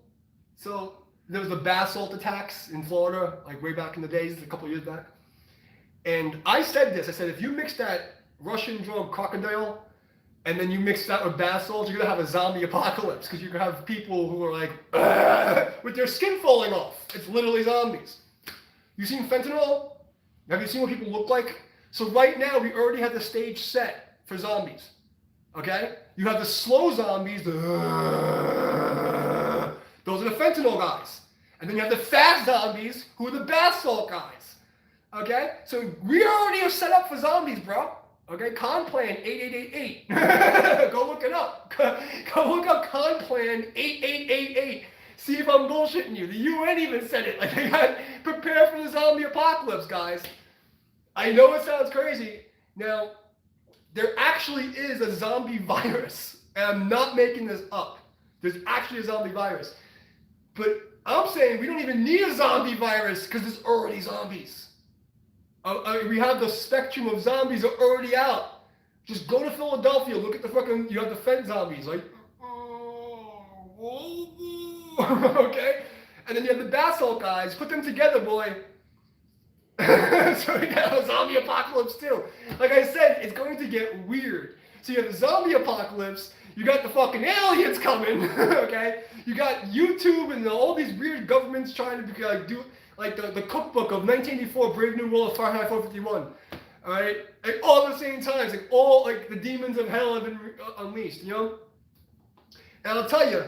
So, there was the bath salt attacks in Florida, like way back in the days, a couple of years back. And I said this, I said, if you mix that Russian drug crocodile and then you mix that with bath salts, you're going to have a zombie apocalypse because you're going to have people who are like, with their skin falling off. It's literally zombies. You seen fentanyl? Have you seen what people look like? So right now, we already have the stage set for zombies. Okay? You have the slow zombies, those are the fentanyl guys. And then you have the fast zombies, who are the bath salt guys. Okay? So we already are set up for zombies, bro. Okay? Conplan 8888. Go look it up. Go look up Conplan 8888. See if I'm bullshitting you. The UN even said it. Like, they got prepare for the zombie apocalypse, guys. I know it sounds crazy. Now, there actually is a zombie virus. And I'm not making this up. There's actually a zombie virus. But I'm saying we don't even need a zombie virus because there's already zombies. We have the spectrum of zombies are already out. Just go to Philadelphia, look at the fucking, you have the fent zombies, like, okay? And then you have the bath salt guys, put them together, boy. So we got a zombie apocalypse too. Like I said, it's going to get weird. So you have the zombie apocalypse, you got the fucking aliens coming, okay? You got YouTube and all these weird governments trying to like do like the cookbook of 1984, Brave New World of Fahrenheit 451. All right, like all at the same time, like all like the demons of hell have been unleashed, you know. And I'll tell you,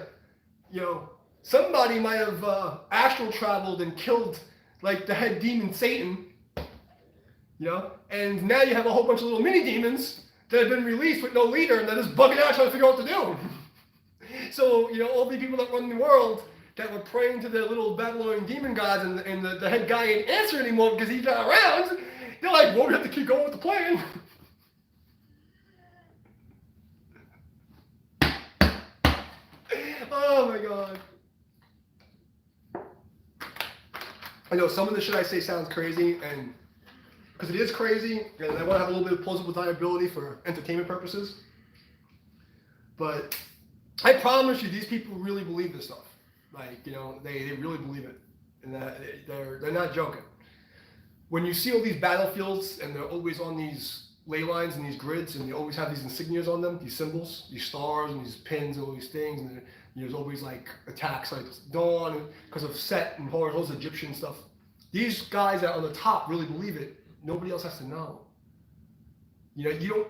you know, somebody might have astral traveled and killed like the head demon Satan, you know. And now you have a whole bunch of little mini demons that have been released with no leader and they're just bugging out trying to figure out what to do. So, you know, all the people that run the world that were praying to their little Babylonian demon gods and the head guy ain't answer anymore because he's not around, they're like, well, we have to keep going with the plan. Oh my God. I know some of the shit I say sounds crazy, and because it is crazy, and I want to have a little bit of plausible deniability for entertainment purposes. But I promise you, these people really believe this stuff. Like, you know, they really believe it, and they're not joking. When you see all these battlefields, and they're always on these ley lines and these grids, and they always have these insignias on them, these symbols, these stars and these pins and all these things, and there's always like attacks like dawn because of Set and Horus, all this Egyptian stuff. These guys that are on the top really believe it. Nobody else has to know. You know, you don't.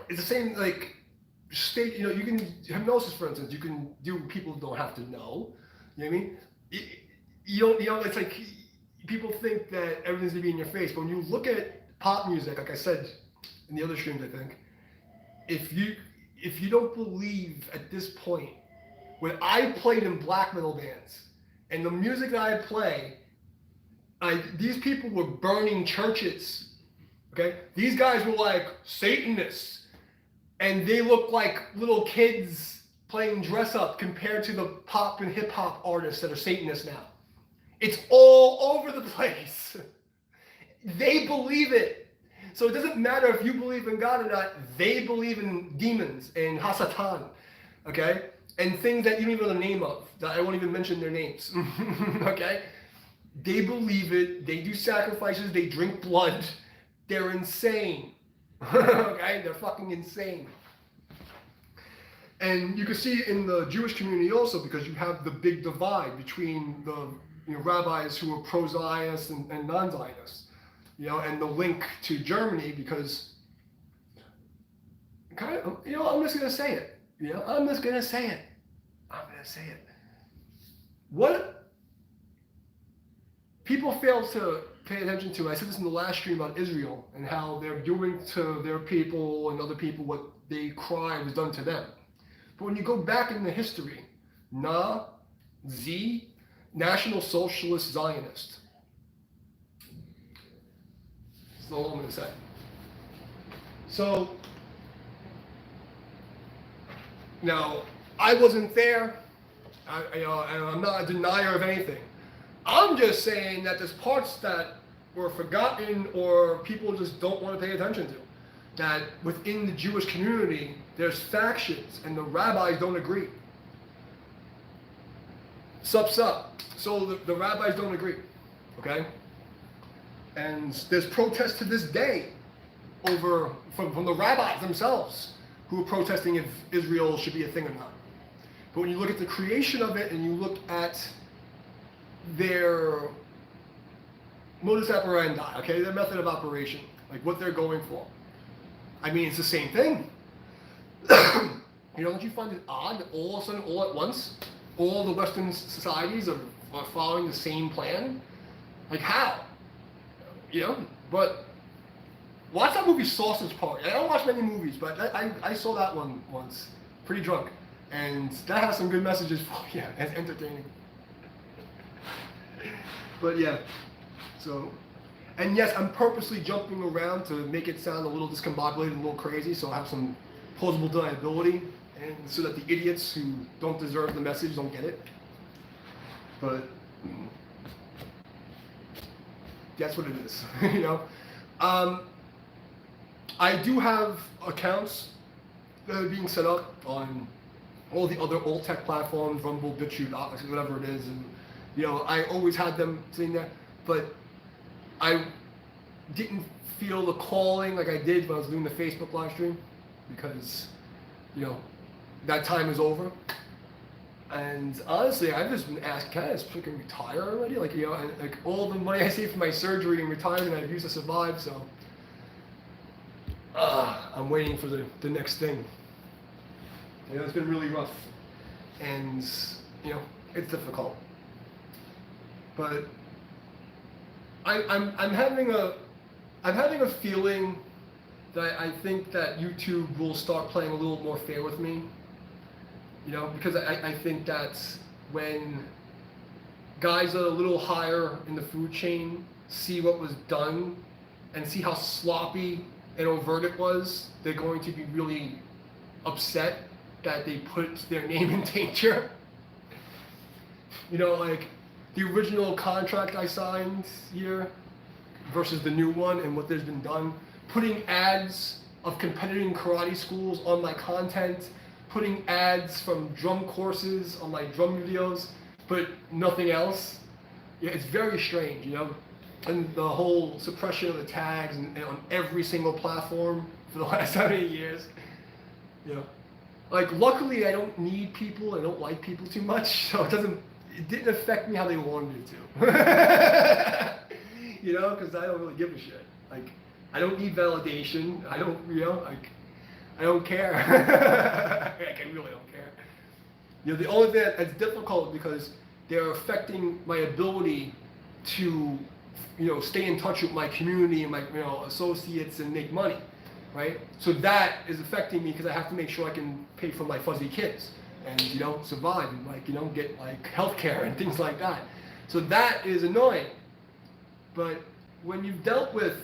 It's the same like. State, you know, you can hypnosis, for instance, you can do what people don't have to know. You know what I mean? You know, it's like people think that everything's gonna be in your face, but when you look at pop music, like I said in the other streams, I think, if you don't believe at this point, when I played in black metal bands, and the music that I play, these people were burning churches. Okay, these guys were like Satanists. and they look like little kids playing dress up compared to the pop and hip hop artists that are Satanists now. It's all over the place. They believe it. So it doesn't matter if you believe in God or not, they believe in demons and Hasatan, okay? And things that you don't even know the name of, that I won't even mention their names, okay? They believe it, they do sacrifices, they drink blood, they're insane, okay? They're fucking insane. And you can see it in the Jewish community also, because you have the big divide between the rabbis who are pro-Zionist and non-Zionists, and the link to Germany, because kind of, I'm just going to say it. I'm just going to say it. What people fail to pay attention to, I said this in the last stream about Israel and how they're doing to their people and other people what they cry was done to them. But when you go back in the history, Nazi, National Socialist Zionist. That's all I'm going to say. So, now, I wasn't there, and I'm not a denier of anything. I'm just saying that there's parts that were forgotten or people just don't want to pay attention to. That within the Jewish community, there's factions, and the rabbis don't agree. Sup. So the rabbis don't agree, okay? And there's protests to this day from the rabbis themselves who are protesting if Israel should be a thing or not. But when you look at the creation of it and you look at their modus operandi, okay, their method of operation, like what they're going for, I mean, it's the same thing. Don't you find it odd that all of a sudden, all at once, all the Western societies are following the same plan? Like how? But watch that movie Sausage Party. I don't watch many movies, but I saw that one once, pretty drunk. And that has some good messages for you. It's entertaining. But yeah, so, and yes, I'm purposely jumping around to make it sound a little discombobulated, a little crazy, so I have some plausible deniability, and so that the idiots who don't deserve the message don't get it. But that's what it is, I do have accounts that are being set up on all the other alt tech platforms, Rumble, BitChute, whatever it is, and I always had them sitting there, but I didn't feel the calling like I did when I was doing the Facebook live stream, because that time is over. And honestly, I've just been asked, can I just freaking retire already? Like all the money I saved for my surgery and retirement I've used to survive, so I'm waiting for the next thing. It's been really rough, and it's difficult. But I'm having a feeling that I think that YouTube will start playing a little more fair with me. Because I think that's when guys that are a little higher in the food chain see what was done and see how sloppy and overt it was, they're going to be really upset that they put their name in danger. Like the original contract I signed here versus the new one and what there's been done, putting ads of competing karate schools on my content, putting ads from drum courses on my drum videos, but nothing else. Yeah, it's very strange, And the whole suppression of the tags and on every single platform for the last how many years. Like luckily I don't need people, I don't like people too much, so it didn't affect me how they wanted it to. Because I don't really give a shit. Like, I don't need validation. I don't, I don't care. Like, I really don't care. The only thing that's difficult because they're affecting my ability to, stay in touch with my community and my, associates and make money, right? So that is affecting me because I have to make sure I can pay for my fuzzy kids and, survive and get healthcare and things like that. So that is annoying. But when you've dealt with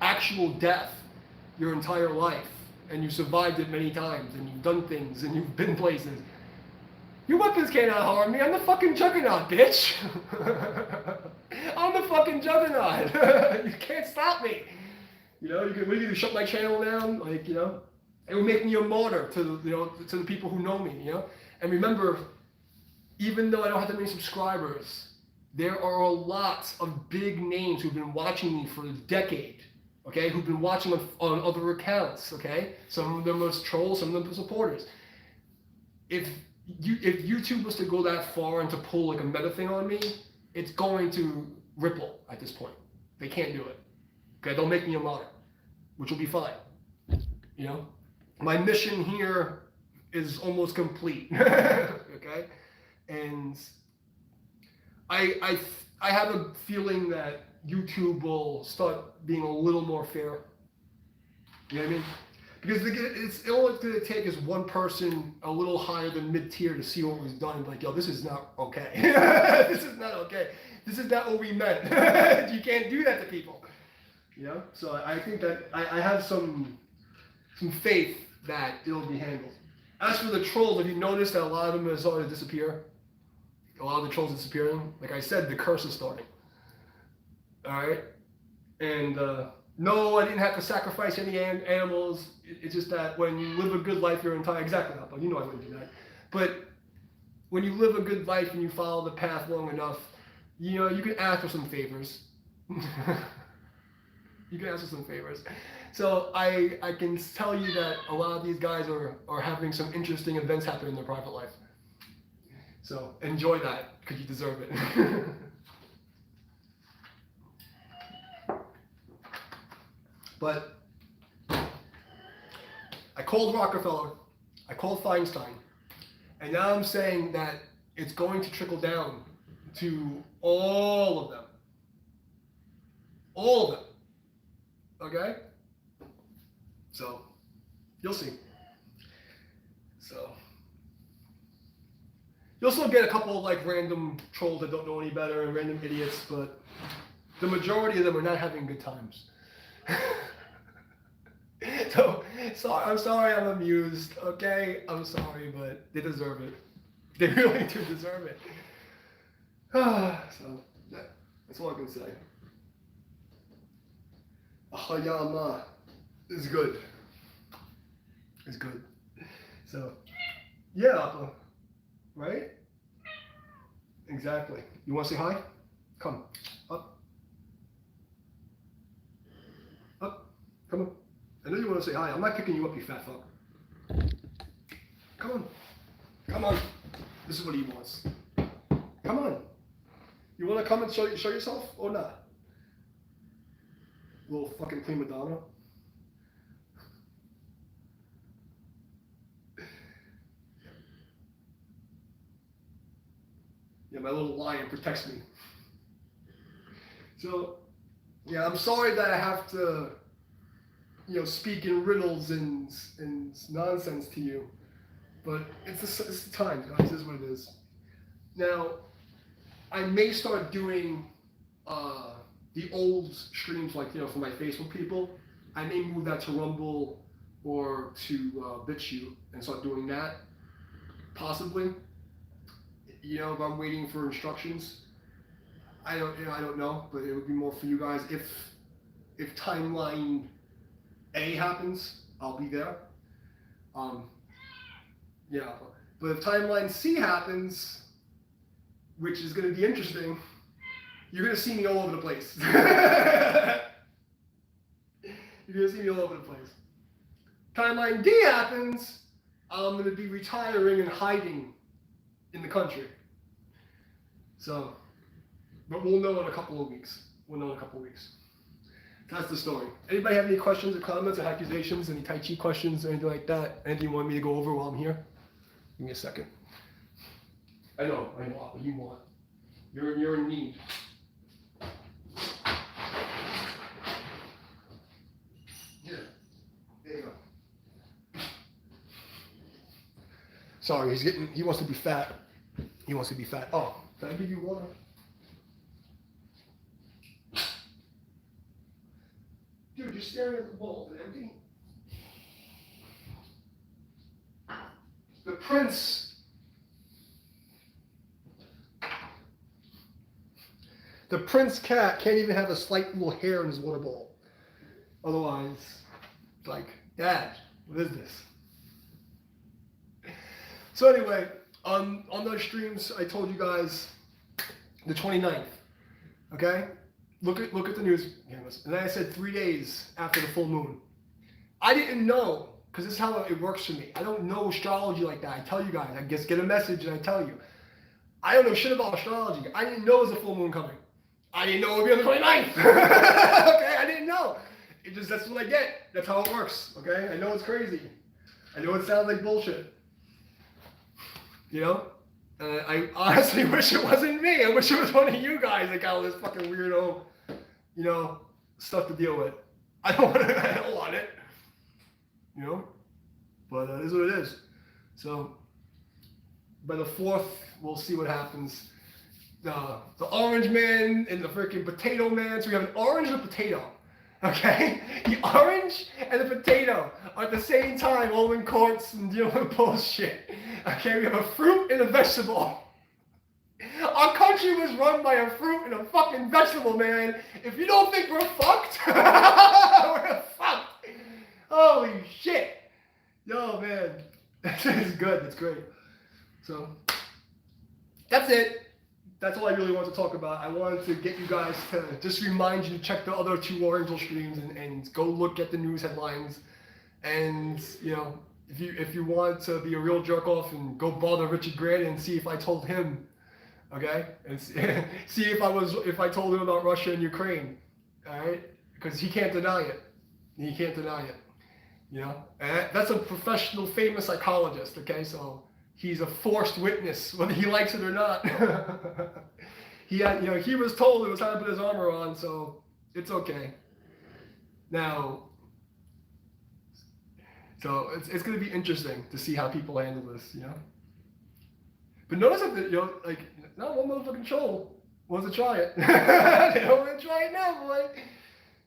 actual death your entire life and you've survived it many times, and you've done things, and you've been places. Your weapons cannot harm me. I'm the fucking juggernaut, bitch. I'm the fucking juggernaut. You can't stop me. You know, you can maybe shut my channel down, like, you know. It will make me a martyr to the, you know, to the people who know me, you know. And remember, even though I don't have that many subscribers, there are a lot of big names who've been watching me for a decade, okay? Who've been watching on other accounts, okay? Some of them as trolls, some of them as supporters. If YouTube was to go that far and to pull like a meta thing on me, it's going to ripple at this point. They can't do it. Okay, they'll make me a martyr, which will be fine. You know? My mission here is almost complete. Okay? And I have a feeling that YouTube will start being a little more fair. You know what I mean? Because all it's going to take is one person a little higher than mid-tier to see what was done and be like, yo, this is not okay. This is not okay. This is not what we meant. You can't do that to people. You know? So I think that I have some faith that it'll be handled. As for the trolls, have you noticed that a lot of them are starting to disappear? A lot of the trolls are disappearing. Like I said, the curse is starting. Alright? And no, I didn't have to sacrifice any animals. It's just that when you live a good life your entire... Exactly, you know I wouldn't do that. But when you live a good life and you follow the path long enough, you know, you can ask for some favors. You can ask for some favors. So I can tell you that a lot of these guys are having some interesting events happen in their private life. So enjoy that, because you deserve it. But I called Rockefeller, I called Feinstein, and now I'm saying that it's going to trickle down to all of them. All of them. Okay? So, you'll see. So, you'll still get a couple of like random trolls that don't know any better and random idiots, but the majority of them are not having good times. So I'm sorry I'm amused, okay? I'm sorry, but they deserve it. They really do deserve it. So, that's all I can say. Ahayama is good. It's good. So, yeah, right? Exactly. You want to say hi? Come. Up. Up. Come on. I know you want to say hi. I'm not picking you up, you fat fuck. Come on. Come on. This is what he wants. Come on. You want to come and show yourself or not? Little fucking prima donna. Yeah, my little lion protects me. So, yeah, I'm sorry that I have to, you know, speak in riddles and nonsense to you, but it's the time, guys. This is what it is. Now, I may start doing the old streams, like, you know, for my Facebook people. I may move that to Rumble or to BitChute and start doing that, possibly. You know, if I'm waiting for instructions, I don't know, but it would be more for you guys. If timeline A happens, I'll be there. Yeah, but if timeline C happens, which is going to be interesting, you're going to see me all over the place. You're going to see me all over the place. Timeline D happens, I'm going to be retiring and hiding in the country. So, but we'll know in a couple of weeks. That's the story. Anybody have any questions or comments or accusations, any Tai Chi questions or anything like that? Anything you want me to go over while I'm here? Give me a second. I know what you want. You're in need. Here. There you go. Sorry, he wants to be fat. He wants to be fat. Oh, can I give you water? Dude, you're staring at the bowl. Is it empty? the prince cat can't even have a slight little hair in his water bowl. Otherwise, it's like, Dad, what is this? So anyway, on those streams, I told you guys the 29th. Okay? Look at the news. And then I said 3 days after the full moon. I didn't know, because this is how it works for me. I don't know astrology like that. I tell you guys. I just get a message and I tell you. I don't know shit about astrology. I didn't know it was a full moon coming. I didn't know it would be on the 29th. Okay? I didn't know. That's what I get. That's how it works. Okay? I know it's crazy. I know it sounds like bullshit. You know? I honestly wish it wasn't me. I wish it was one of you guys that got all this fucking weirdo, you know, stuff to deal with. I don't want it. You know? But it is what it is. So, by the 4th, we'll see what happens. The orange man and the freaking potato man. So we have an orange and a potato. Okay? The orange and the potato are at the same time all in courts and dealing with bullshit. Okay? We have a fruit and a vegetable. Our country was run by a fruit and a fucking vegetable, man. If you don't think we're fucked, we're fucked. Holy shit. Yo, man. This is good. That's great. So, that's it. That's all I really want to talk about. I wanted to get you guys to just remind you to check the other 2 Oriental streams and go look at the news headlines. And, you know, if you want to be a real jerk off and go bother Richard Grant and see if I told him, okay? And see if I told him about Russia and Ukraine, all right? Because he can't deny it. He can't deny it, you know? And that's a professional, famous psychologist, okay? So he's a forced witness, whether he likes it or not. He was told it was time to put his armor on, so it's okay. Now, so it's going to be interesting to see how people handle this, you know? But notice that, you know, like, not one motherfucking troll wants to try it. They don't want to try it now, boy.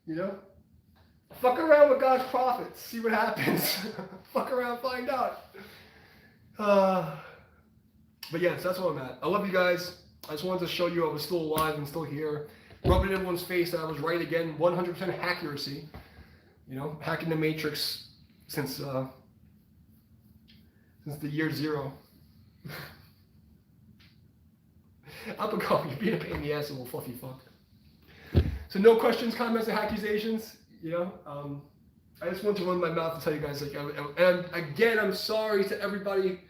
You know? Fuck around with God's prophets. See what happens. Fuck around, find out. But yes, that's where I'm at. I love you guys. I just wanted to show you I was still alive and still here. Rub it in everyone's face that I was right again. 100% accuracy. You know, hacking the matrix since the year 0. Up and go. You're being a pain in the ass, little fluffy fuck. So no questions, comments, or accusations. You know, I just want to run my mouth to tell you guys, like, and again, I'm sorry to everybody.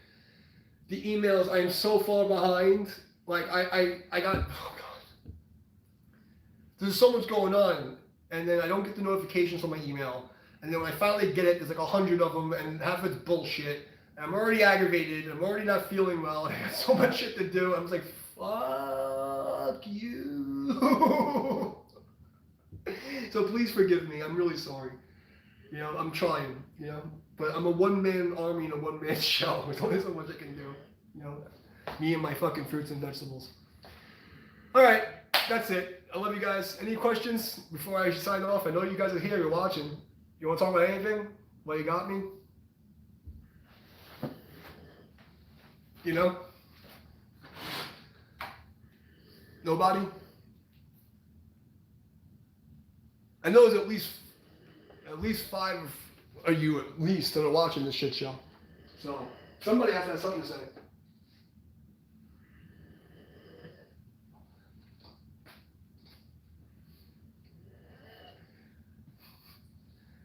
The emails, I am so far behind. Like, I got, oh God. There's so much going on, and then I don't get the notifications from my email. And then when I finally get it, there's like 100 of them, and half of it's bullshit. And I'm already aggravated. I'm already not feeling well. I got so much shit to do. I'm just like, fuck you. So please forgive me. I'm really sorry. You know, I'm trying, you know. But I'm a one-man army and a one-man show. There's only so much I can do. You know, me and my fucking fruits and vegetables. All right, that's it. I love you guys. Any questions before I sign off? I know you guys are here. You're watching. You want to talk about anything? Well, you got me. You know? Nobody? I know there's at least 5 of you at least that are watching this shit show. So somebody has to have something to say.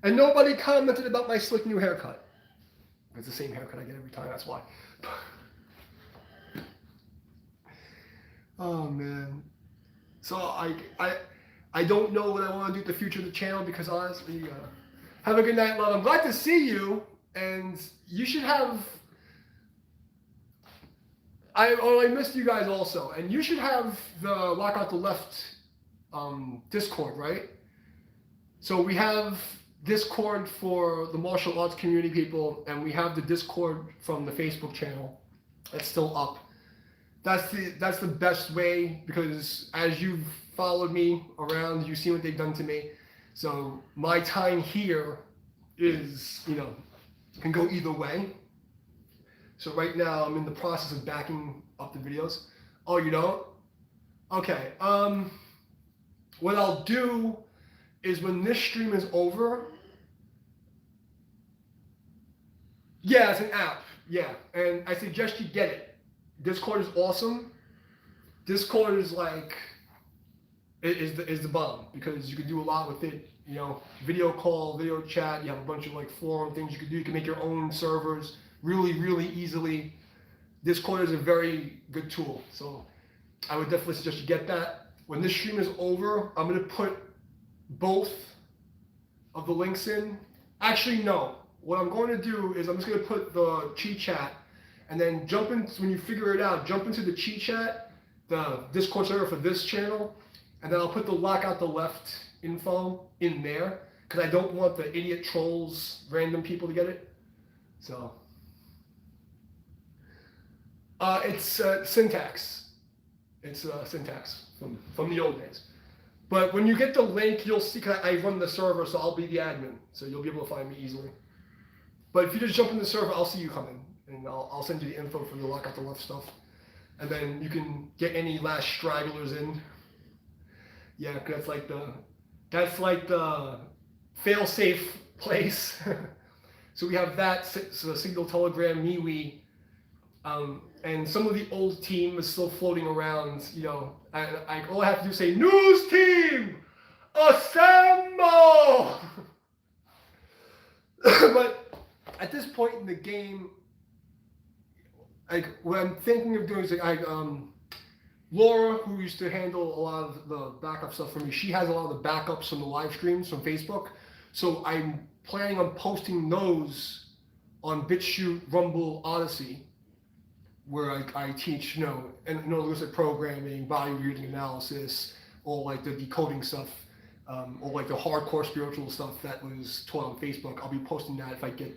And nobody commented about my slick new haircut. It's the same haircut I get every time, that's why. Oh man. So I don't know what I want to do with the future of the channel because honestly, have a good night, love. I'm glad to see you, and you should have. I missed you guys also, and you should have the Lock Out the Left Discord, right? So we have Discord for the martial arts community people, and we have the Discord from the Facebook channel. That's still up. That's the best way because as you've followed me around, you've seen what they've done to me. So my time here is, you know, can go either way. So right now I'm in the process of backing up the videos. Oh, you don't? Okay. What I'll do is when this stream is over. Yeah, it's an app. Yeah, and I suggest you get it. Discord is awesome. Discord is like is the bomb because you can do a lot with it. You know, video call, video chat. You have a bunch of like forum things you can do. You can make your own servers really easily. Discord is a very good tool, so I would definitely suggest you get that. When this stream is over, I'm gonna put both of the links in. Actually, no. What I'm going to do is I'm just going to put the Chi Chat, and then jump in when you figure it out. Jump into the Chi Chat, the Discord server for this channel, and then I'll put the Lock Out the Left info in there because I don't want the idiot trolls, random people to get it. So it's syntax. It's syntax from the old days. But when you get the link, you'll see, cause I run the server, so I'll be the admin, so you'll be able to find me easily. But if you just jump in the server, I'll see you coming, and I'll send you the info for the Lock Out the Left stuff, and then you can get any last stragglers in. Yeah, cause that's like the fail-safe place. So we have that, so Signal, Telegram, MeWe, and some of the old team is still floating around. You know, all I have to do is say, "News team, assemble!" But at this point in the game, like what I'm thinking of doing is Laura, who used to handle a lot of the backup stuff for me, she has a lot of the backups from the live streams from Facebook. So I'm planning on posting those on BitChute, Rumble, Odyssey, where I teach, you know, analytic programming, value reading analysis, all like the decoding stuff, or like the hardcore spiritual stuff that was taught on Facebook. I'll be posting that if I get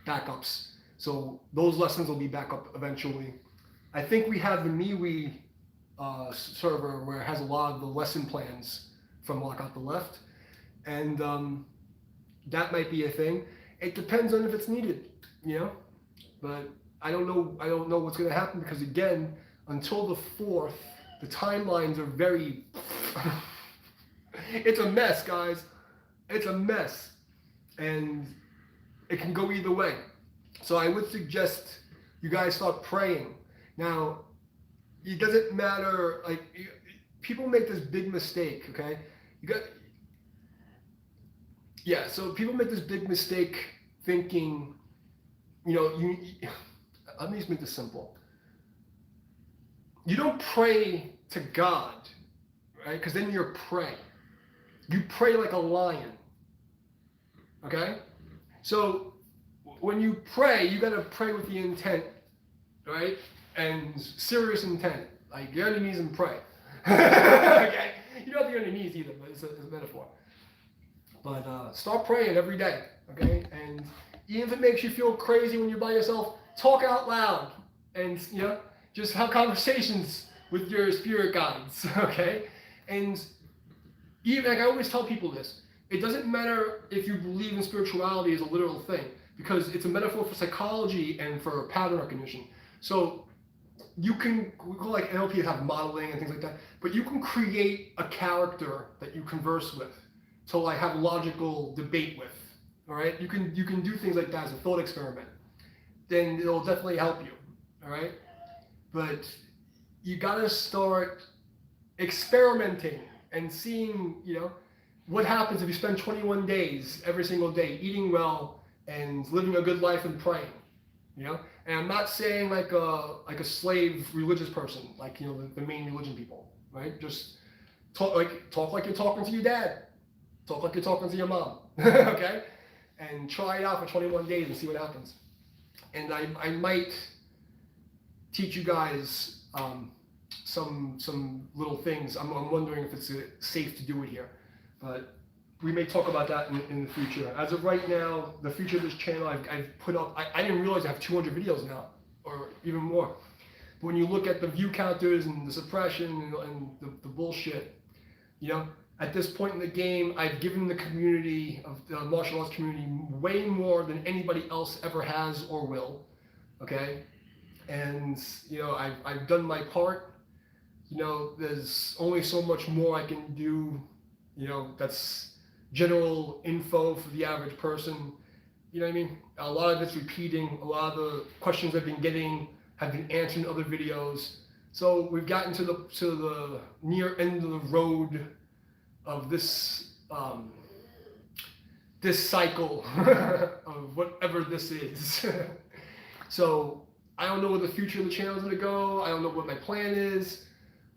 backups. So those lessons will be back up eventually. I think we have the MeWe server where it has a lot of the lesson plans from Lock Out the Left, and that might be a thing. It depends on if it's needed, you know, but I don't know what's going to happen because, again, until the 4th, the timelines are very... It's a mess, guys. It's a mess. And it can go either way. So I would suggest you guys start praying. Now, it doesn't matter, like, people make this big mistake, okay? So people make this big mistake thinking, you know, let me just make this simple. You don't pray to God, right? Because then you're prey. You pray like a lion, okay? So when you pray, you gotta pray with the intent, right? And serious intent, like your enemies and pray. Okay? You don't have your enemies either, but it's a metaphor. But start praying every day, okay? And even if it makes you feel crazy when you're by yourself, talk out loud and, you know, just have conversations with your spirit guides, okay? And even, like I always tell people this, it doesn't matter if you believe in spirituality as a literal thing, because it's a metaphor for psychology and for pattern recognition. So you can, we call like NLP have modeling and things like that, but you can create a character that you converse with to like have logical debate with, all right? You can do things like that as a thought experiment. Then it'll definitely help you, all right? But you gotta start experimenting and seeing, you know, what happens if you spend 21 days every single day eating well and living a good life and praying, you know? And I'm not saying like a slave religious person, like, you know, the main religion people, right? Just talk like you're talking to your dad. Talk like you're talking to your mom, okay? And try it out for 21 days and see what happens. And I might teach you guys some little things. I'm wondering if it's safe to do it here, but we may talk about that in the future. As of right now, the future of this channel, I've put up, I didn't realize I have 200 videos now, or even more. But when you look at the view counters and the suppression and the bullshit, you know, at this point in the game, I've given the community of the martial arts community way more than anybody else ever has or will. okay? And, you know, I've done my part. You know, there's only so much more I can do, you know, that's general info for the average person. You know what I mean? A lot of it's repeating. A lot of the questions I've been getting have been answered in other videos. So we've gotten to the near end of the road of this this cycle of whatever this is. So I don't know where the future of the channel is going to go. I don't know what my plan is.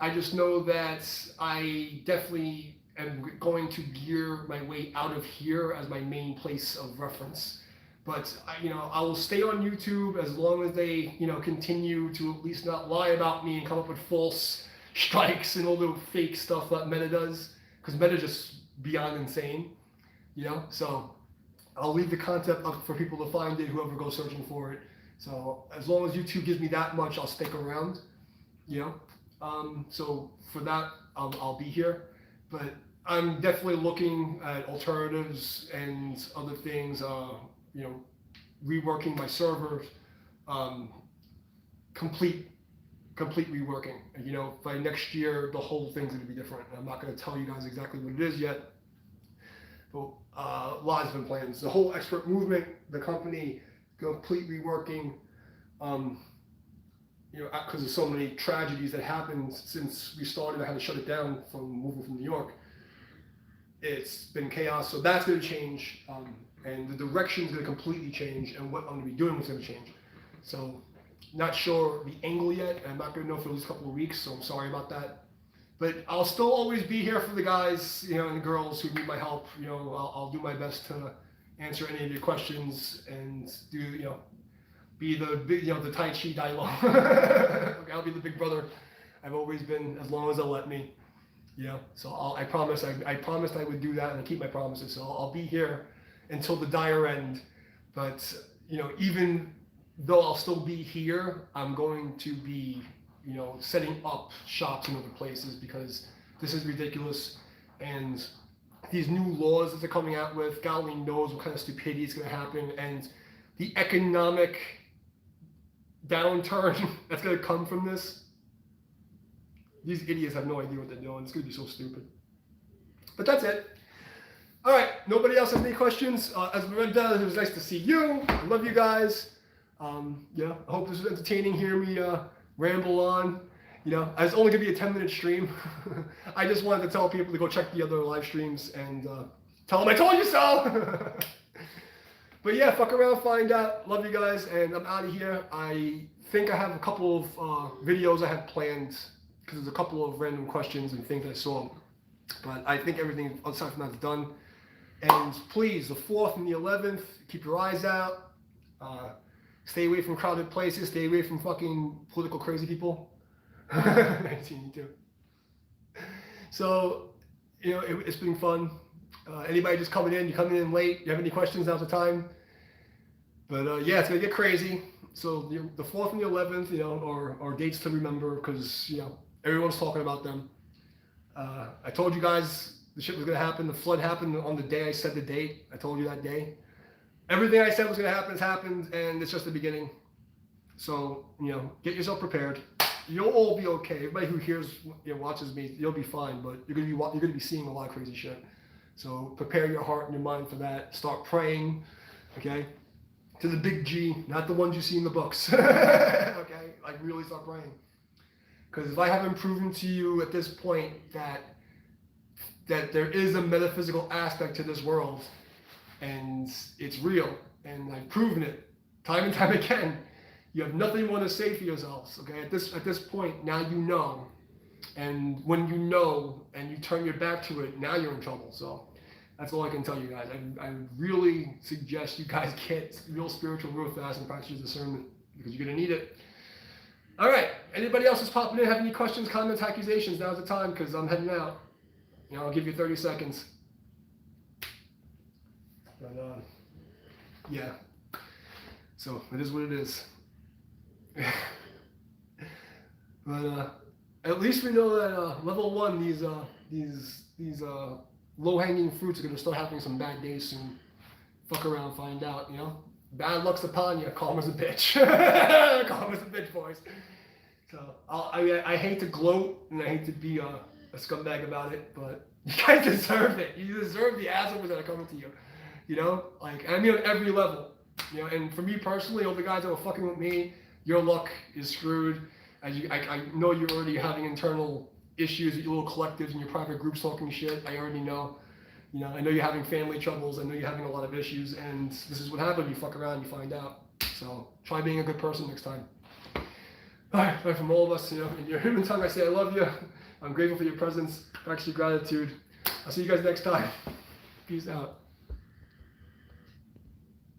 I just know that I definitely am going to gear my way out of here as my main place of reference. But you know, I will stay on YouTube as long as they, you know, continue to at least not lie about me and come up with false strikes and all the fake stuff that Meta does, because Meta just beyond insane, you know. So I'll leave the content up for people to find it, whoever goes searching for it. So as long as YouTube gives me that much, I'll stick around, you know. So for that, I'll be here. But I'm definitely looking at alternatives and other things. You know, reworking my servers, complete reworking. You know, by next year, the whole thing's going to be different. I'm not going to tell you guys exactly what it is yet, but a lot has been planned. The whole expert movement, the company, complete reworking. You know, because of so many tragedies that happened since we started, I had to shut it down from moving from New York. It's been chaos, so that's going to change. And the direction is going to completely change, and what I'm going to be doing is going to change. So, not sure the angle yet. I'm not going to know for at least a couple of weeks, so I'm sorry about that. But I'll still always be here for the guys, you know, and the girls who need my help. You know, I'll do my best to answer any of your questions and do, you know, be the big, you know, the Tai Chi Dai Lo. Okay, I'll be the big brother I've always been, as long as they'll let me. You know, so I promised I would do that, and I keep my promises. So I'll be here until the dire end. But, you know, even though I'll still be here, I'm going to be, you know, setting up shops in other places, because this is ridiculous. And these new laws that they're coming out with, God only knows what kind of stupidity is going to happen. And the economic downturn that's going to come from this, these idiots have no idea what they're doing. It's going to be so stupid. But that's it. All right, nobody else has any questions. As Miranda, it was nice to see you. I love you guys. Yeah, I hope this was entertaining. Hear me ramble on. You know, it's only gonna be a 10-minute stream. I just wanted to tell people to go check the other live streams and tell them I told you so. But yeah, fuck around, find out. Love you guys, and I'm out of here. I think I have a couple of videos I had planned, because there's a couple of random questions and things I saw. But I think everything aside from that's done. And please, the 4th and the 11th, keep your eyes out. Stay away from crowded places. Stay away from fucking political crazy people. 1982. So, you know, it's been fun. Anybody just coming in, you're coming in late, you have any questions, now's the time. But yeah, it's going to get crazy. So the 4th and the 11th, you know, are dates to remember, because, you know, everyone's talking about them. I told you guys the shit was going to happen. The flood happened on the day I said the date. I told you that day. Everything I said was going to happen has happened, and it's just the beginning. So, you know, get yourself prepared. You'll all be okay. Everybody who hears, you know, watches me, you'll be fine. But you're going to be seeing a lot of crazy shit. So prepare your heart and your mind for that. Start praying, okay? To the big G, not the ones you see in the books. Okay? Like, really start praying. Because if I haven't proven to you at this point that there is a metaphysical aspect to this world, and it's real, and I've proven it time and time again, you have nothing more to say for yourselves. Okay? At this point, now you know. And when you know and you turn your back to it, now you're in trouble. So that's all I can tell you guys. I really suggest you guys get real spiritual real fast and practice your discernment, because you're going to need it. All right. Anybody else is popping in? Have any questions, comments, accusations? Now's the time, because I'm heading out. You know, I'll give you 30 seconds. But, yeah. So it is what it is. But at least we know that level 1, these low-hanging fruits are going to start having some bad days soon. Fuck around, find out, you know? bad luck's upon you. Karma's a bitch. Karma's a bitch, boys. So I hate to gloat and I hate to be a scumbag about it, but you guys deserve it. You deserve the assholes that are coming to you. You know, like I mean on every level. You know, and for me personally, all the guys that were fucking with me, your luck is screwed. I know you're already having internal issues with your little collectives and your private groups talking shit. I already know. You know, I know you're having family troubles. I know you're having a lot of issues, and this is what happens. You fuck around, you find out. So try being a good person next time. All right, from all of us, you know, in your human tongue, I say I love you. I'm grateful for your presence. Practice your gratitude. I'll see you guys next time. Peace out.